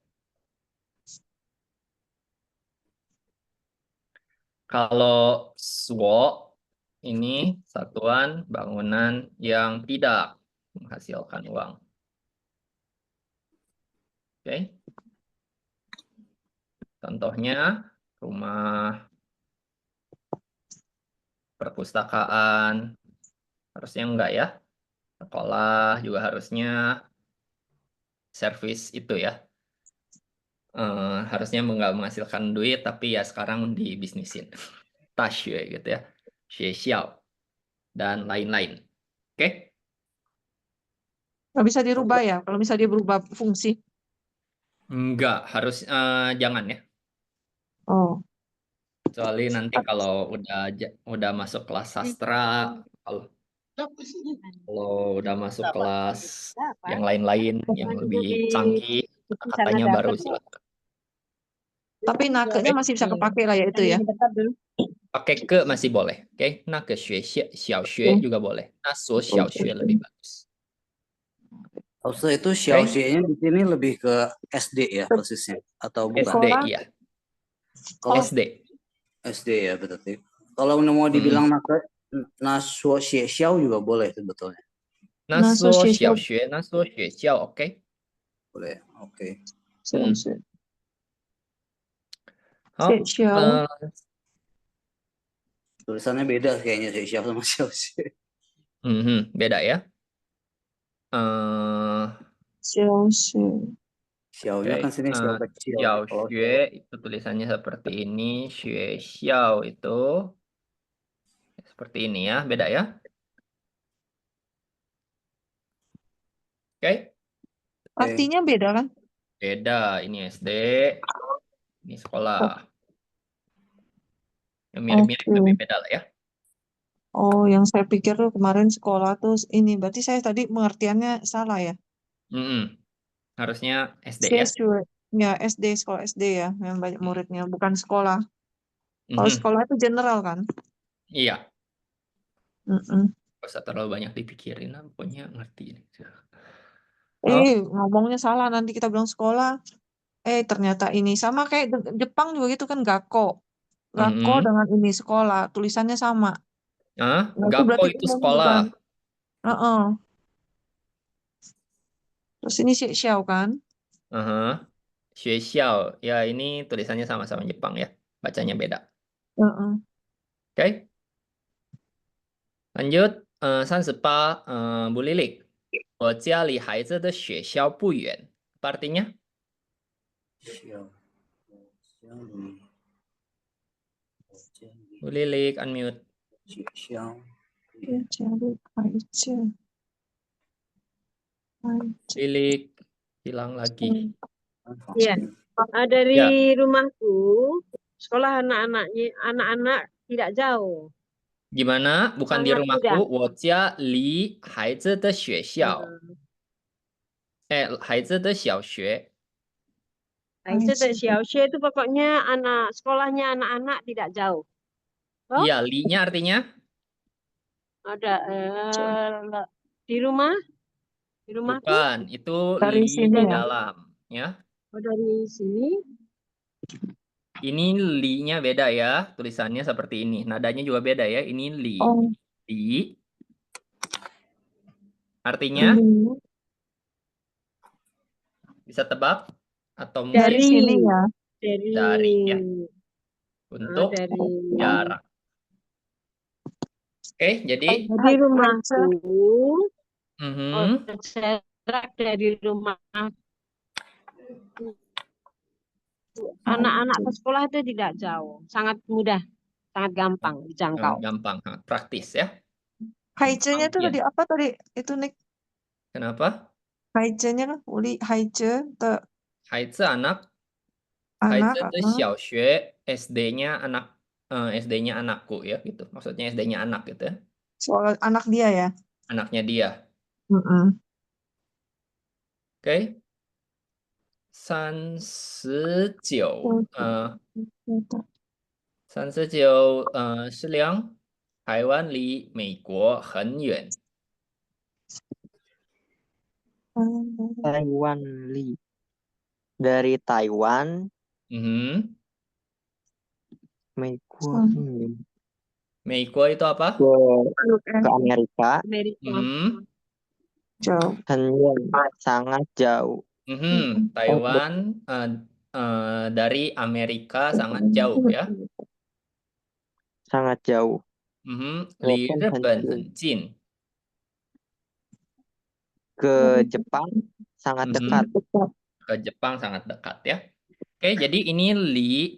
Kalau SWO ini satuan bangunan yang tidak menghasilkan uang. Oke. Contohnya rumah, perpustakaan, harusnya enggak ya. Sekolah juga harusnya servis itu ya. Harusnya nggak menghasilkan duit, tapi ya sekarang dibisnisin. Taxue gitu ya. Xiao dan lain-lain. Oke? Nggak bisa dirubah ya, kalau bisa dia berubah fungsi. Enggak, harus jangan ya. Oh, Kecuali nanti kalau udah masuk kelas sastra, kalau udah masuk kelas yang lain-lain yang lebih canggih, katanya baru silakan. tapi nakenya masih bisa kepake lah ya itu ya. Pakai ke masih boleh, oke? Nah ke xiaoxue juga boleh. Nah so xiaoxue lebih bagus. Maksudnya itu xiaoxie-nya di sini lebih ke SD ya persisnya atau bukan? SD Sekolah? iya. Kalau SD. SD ya berarti. Kalau mau dibilang nasuo xie xiao juga boleh sebetulnya. Nah so xiaoxue, nah so xue xiao, oke? Boleh. Oke. Xiao. Tulisannya beda kayaknya xie xiao sama xiaoxie. Beda ya. Xiaoxue. Xiao-nya kan sini xiao kecil. Xiaoxue itu tulisannya seperti ini, xue xiao itu seperti ini ya, beda ya. Oke? Artinya beda kan? Beda, ini SD, ini sekolah. Yang mirip-mirip tapi beda lah ya. Oh, yang saya pikir tuh kemarin sekolah tuh ini, berarti saya tadi pengertiannya salah ya? Harusnya SD ya. Ya, SD, sekolah SD ya, yang banyak muridnya, bukan sekolah. Kalau sekolah itu general kan? Iya. Mm-mm. Gak usah terlalu banyak dipikirin, pokoknya ngerti. Ngomongnya salah, nanti kita bilang sekolah. Ternyata ini sama kayak Jepang juga gitu kan, gakko. Gakko dengan ini sekolah, tulisannya sama. Nah, Gakko itu umum sekolah. bukan. Terus ini xiao kan? Xue xiao, ya ini tulisannya sama-sama Jepang ya, bacanya beda. Oke. Lanjut, 38, Bu Lilik. 我家离孩子的学校不远. Apa artinya? Bu Lilik, unmute. Lilik, hilang lagi. Iya. Dari rumahku, sekolah anak-anak tidak jauh. Gimana? Bukan di Sangat rumahku. mudah. 我家离孩子的学校，孩子的小学。 Xiaoxie itu pokoknya sekolahnya anak-anak tidak jauh. Oh? Iya, li-nya artinya? Ada di rumah? Di rumahku? Bukan, itu Dari li sini di ya? dalam, ya. Oh, dari sini? Ini li-nya beda ya, tulisannya seperti ini. Nadanya juga beda ya. Ini li. Oh. Li. Artinya? Bisa tebak? Atau mungkin Dari sini ya? Dari ya. Untuk jarak. Oke, jadi di rumahku jarak dari rumah anak-anak ke sekolah itu tidak jauh, sangat mudah, sangat gampang dijangkau. Gampang, praktis ya. Haice-nya itu tadi apa tadi? Itu Nick. Kenapa? Haice-nya kan uli haice te Haize anak. anak. Haize de xiaoxue, SD-nya anak, SD-nya anakku ya gitu. Maksudnya SD-nya anak gitu ya. Soal anak dia ya. Anaknya dia. Oke. 39. 39是量，台湾离美国很远。 Taiwan Li. Dari Taiwan, Mhm. 美国 美国itu apa? ke Amerika, Amerika. Mhm. Jauh. sangat jauh. Taiwan dari Amerika sangat jauh ya. Sangat jauh. 离日本很近。 Ke Jepang sangat dekat. Ke Jepang sangat dekat ya. Oke, jadi ini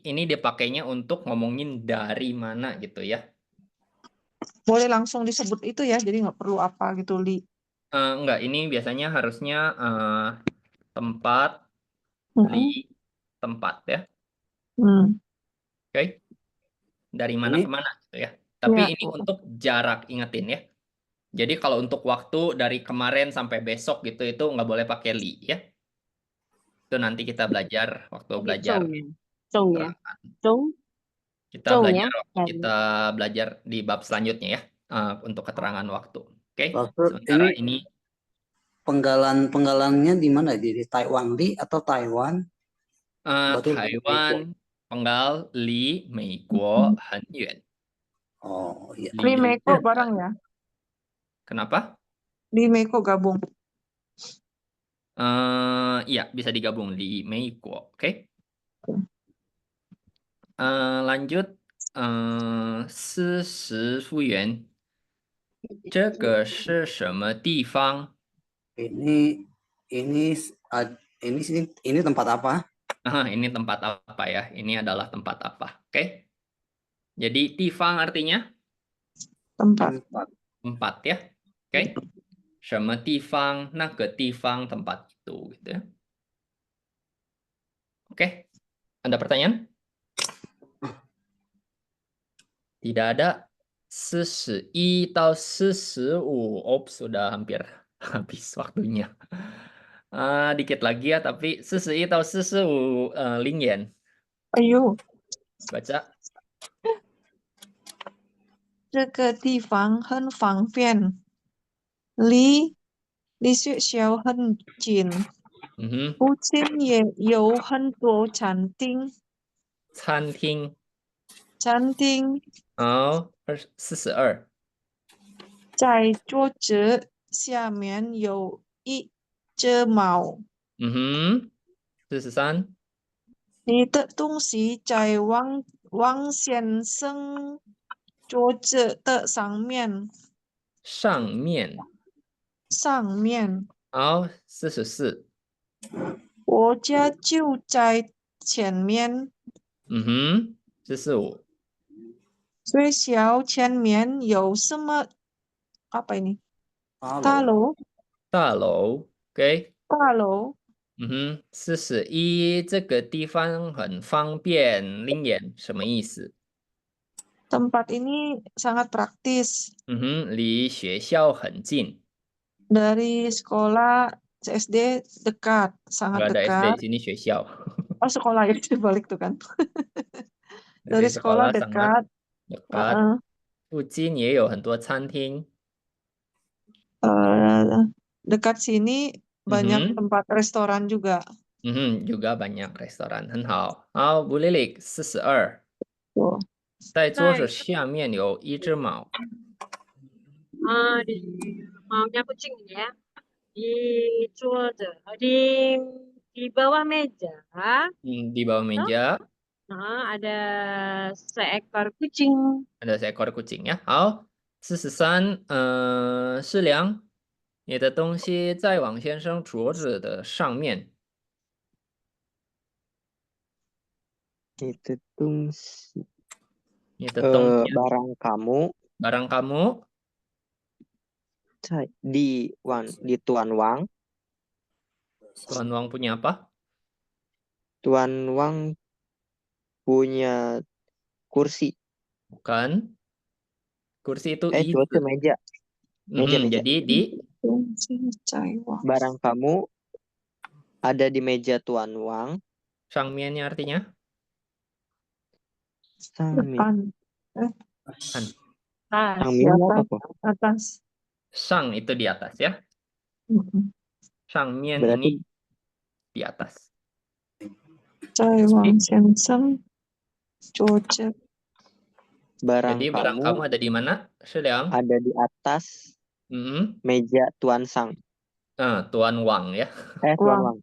ini dipakainya untuk ngomongin dari mana gitu ya. Boleh langsung disebut itu ya, jadi nggak perlu apa gitu, Li. Enggak, ini biasanya harusnya tempat, li, tempat ya. Oke, dari mana Ini ke mana gitu ya. Tapi Ya. ini untuk jarak, ingetin ya. Jadi kalau untuk waktu dari kemarin sampai besok gitu itu nggak boleh pakai li ya. Itu nanti kita belajar waktu Jadi belajar Zhou ya. Zhou ya. keterangan. Zhou. Kita Zhou belajar ya. waktu kita belajar di bab selanjutnya ya, untuk keterangan waktu. Oke, Maksud sementara ini penggalannya di mana? Di Taiwan Li atau Taiwan? Betul. Taiwan penggal li Meiguo han yuan. Oh iya. Li Meiko bareng ya. Kenapa? Li Meiko gabung. Iya, bisa digabung li Meiguo. Oke. Lanjut, 40复元，这个是什么地方？ Ini tempat apa? Ini tempat apa ya? Ini adalah tempat apa? Oke. Jadi tifang artinya Tempat. tempat ya. Oke. 什么地方？那个地方 tempat itu gitu ya. Oke. Ada pertanyaan? Tidak ada. 41到45. Ops, sudah hampir habis waktunya. Dikit lagi ya, tapi 41到45零元. Ayo. Baca. 这个地方很方便，离学校很近，附近也有很多餐厅。餐厅。餐厅。好，42。在桌子下面有一只猫。43。你的东西在王先生桌子的上面。上面。上面。好，44。我家就在前面。45。学校前面有什么？Apa ini？大楼。大楼 ，OK。大楼。41，这个地方很方便，零元什么意思？ Tempat ini sangat praktis. 离学校很近。 Dari sekolah SD dekat, sangat Nggak ada SD dekat. di sini 学校。 Oh, sekolah ya, balik tuh kan. Dari Dari sekolah sekolah sangat dekat. dekat. 附近也有很多餐厅。 Dekat sini banyak tempat restoran juga. Juga banyak restoran，很好。好，Bu Lilik 42。 Tuh. 在桌子下面有一只猫。 Maunya kucing ya. Di di bawah meja. Di bawah meja. Ada seekor kucing. Ada seekor kucing ya. 好，43，适量，你的东西在王先生桌子的上面。 你的东西。 barang kamu. Barang kamu. di Tuan Wang. Tuan Wang punya apa? Tuan Wang punya kursi. Bukan. Kursi itu meja. Meja. Jadi di barang kamu ada di meja Tuan Wang. 上面 artinya? Sangmin. Depan. Kan. Tas. Sangmin Di apa atas. kok? Atas. Sang itu di atas ya. Shangmian Berarti ini di atas. 再往前升，左侧 barang Jadi barang kamu kamu ada di mana? Sedang. ada di atas meja Tuan Sang. Tuan Wang ya. Tuan Wang. Wang.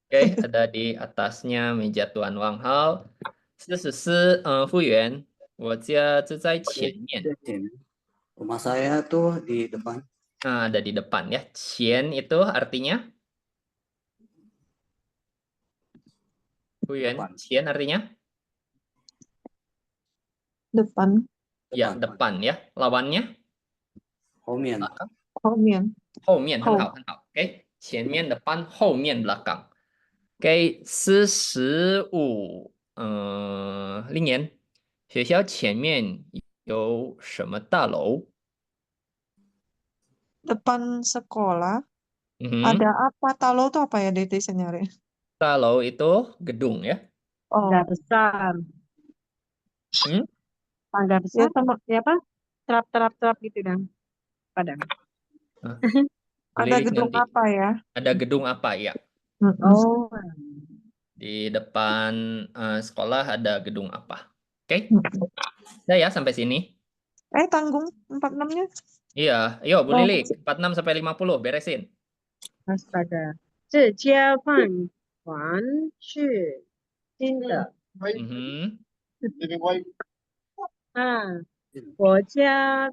Oke, ada di atasnya meja Tuan Wang. Hao, 44服务员，我家就在前面。 Rumah saya tuh di depan. Ada di depan ya. Qian itu artinya? 服务员, Depan. Qian artinya? depan, Ya, depan ya. Lawannya? 后面 Belakang. 后面，后面很好后很好。Oke, 前面depan, 后面 belakang. Oke, 45令言，学校前面有什么大楼？ depan sekolah ada apa? Talo itu apa ya Dede nyari? 大楼 itu gedung ya. Oh, Tangga besar. Tangga ya besar. sama Ya apa? Terap gitu dan. Padang. ada Lirik gedung nanti. apa ya? Ada gedung apa ya? Oh. Di depan sekolah ada gedung apa? Oke. Udah ya sampai sini. Tanggung 46-nya. Iya, yuk Bu Oh. Lilik, 46 sampai 50 beresin. Astaga. 这家饭馆是新的。我家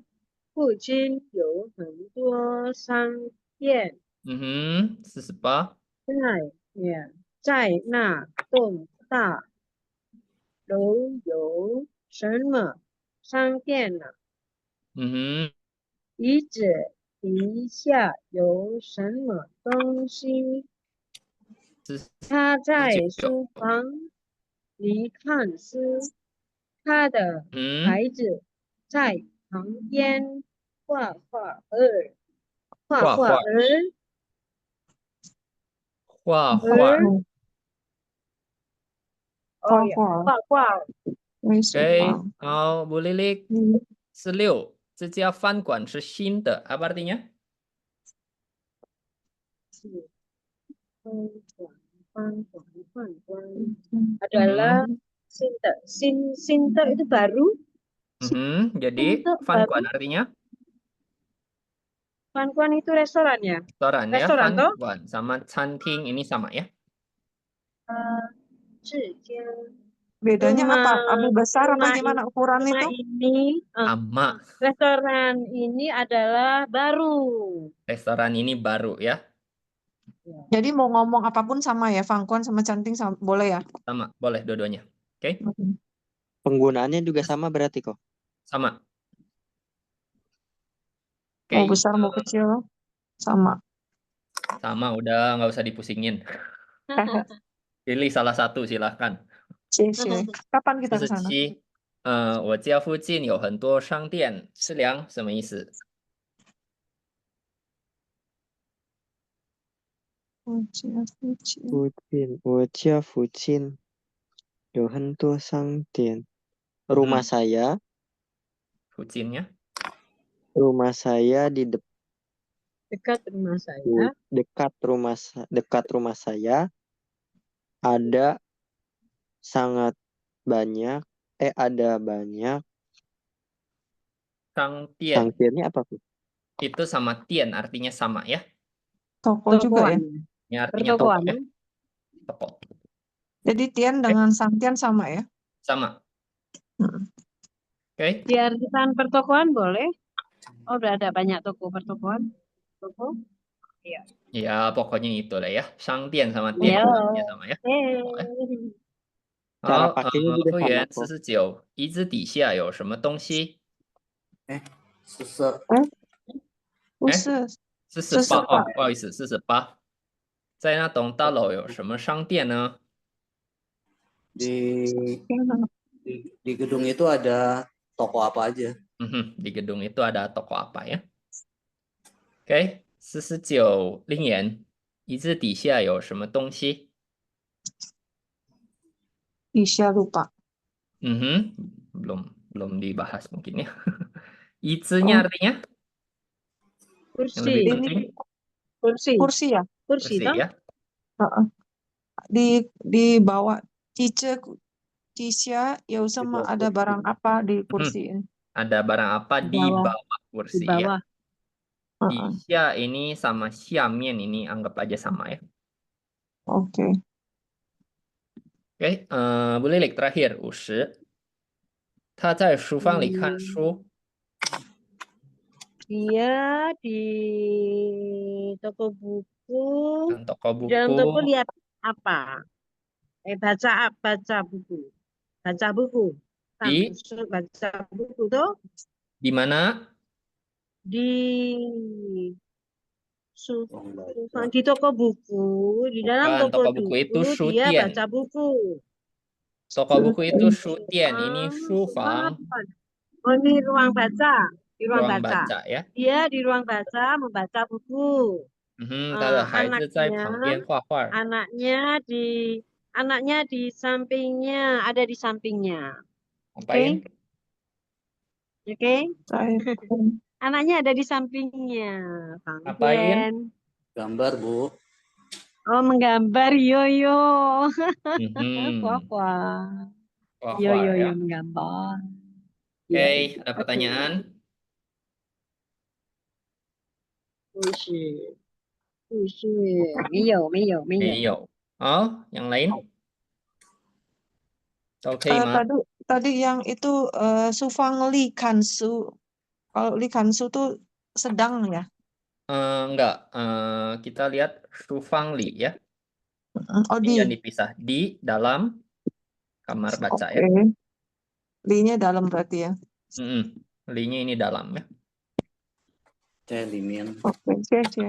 附近有很多商店。 48. 在那栋大楼有什么商店呢？椅子底下有什么东西？他在书房里看书，他的孩子在旁边画画儿。Oke, Bu Lilik, 46. 这家饭馆是新的, apa artinya? Adalah Sinta itu baru. Jadi Fankuan artinya? Fankuan itu restoran ya? Restoran ya, Restoran toh? Fankuan sama canting ini sama ya? Bedanya apa? Abu besar apa rumah gimana ukuran rumah itu? ini Sama. restoran ini adalah baru. Restoran ini baru ya? Jadi mau ngomong apapun sama ya, Fangkuan sama canting sama, boleh ya? Sama, boleh dua-duanya. Oke? Penggunaannya juga sama berarti kok. Sama. Mau besar mau kecil sama. Sama, udah nggak usah dipusingin. Pilih salah satu silahkan. Kapan kita ke sana? 我家附近有很多商店，师良什么意思？我家附近有很多商店。Rumah saya. 附近ya? Rumah saya di dekat rumah saya. Dekat rumah saya ada sangat banyak. Ada banyak. Sangtian. Sangtiannya apa tuh? Itu sama tian artinya sama ya? Toko juga ya? Ini artinya toko ya? Toko. Jadi tian dengan sangtian sama ya? Sama. Oke. Diartikan pertokoan boleh? Oh, udah ada banyak toko pertokoan. Toko? Iya. Ya, pokoknya itu lah ya. Sangtian sama tian artinya sama ya? Cara pakainya juga sama kok. 49, 椅子底下有什么东西？ 不是48哦，不好意思，48。在那栋大楼有什么商店呢？ Di gedung itu ada toko apa aja? Di gedung itu ada toko apa ya? Oke, 49令言，椅子底下有什么东西？ Isya lupa. Belum dibahas mungkin ya. Izi-nya artinya yang lebih kursi, Ini penting kursi, kursi ya? kursi kursi toh? ya. Heeh. Di bawah cice Cisha, ya sama bawah ada kursi. barang apa di Mhm. kursi ini? Ada barang apa Di di bawah, bawah di kursi ya. bawah. Heeh. Xia ini sama xiamen ini anggap aja sama ya. Oke. Oke, Bu Lilik terakhir 50. 他在书房里看书。 Dia di toko buku. Kan toko Di dalam toko buku lihat apa? Baca buku. Baca buku. Kan, di baca buku tuh di mana? di Ruang baca. di toko buku. Di dalam Bukan, toko toko buku itu buku dia Shutian. baca buku. Toko buku itu Shutian, ini Shufang Shufang, apa? Oh, ini ruang baca. Di ruang ruang baca. baca ya. Dia di ruang baca membaca buku. 他的孩子在 Anaknya 旁边画画。 anaknya di sampingnya, ada di sampingnya. Ngapain? Oke? Saya Anaknya ada di sampingnya. Bang Ngapain? Jen. Gambar, Bu. Oh, menggambar yo. Mhm. Wah. Wah, Yo ya. menggambar. Oke, Iya. ada pertanyaan? 不是，没有。 Iyo. Oh, yang lain? Oke, Mas. tadi yang itu Sufang Li Kansu. Kalau Li Kansu tuh sedang ya. Enggak. Kita lihat Shufang Li ya. Oh, Ini di. yang dipisah di dalam kamar baca ya. Oke. Li-nya dalam berarti ya. Li-nya ini dalam ya. 在里面。 Oke, oke.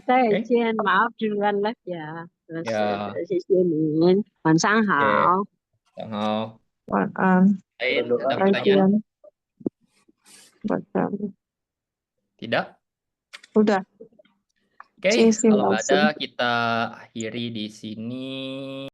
再见，maaf duluan lah ya. Ya. 谢谢您，晚上好。 Halo. Waan. Lain, Berdoa. ada pertanyaan? Baca. Tidak? Udah. Oke, Sisi kalau nggak ada langsung. kita akhiri di sini.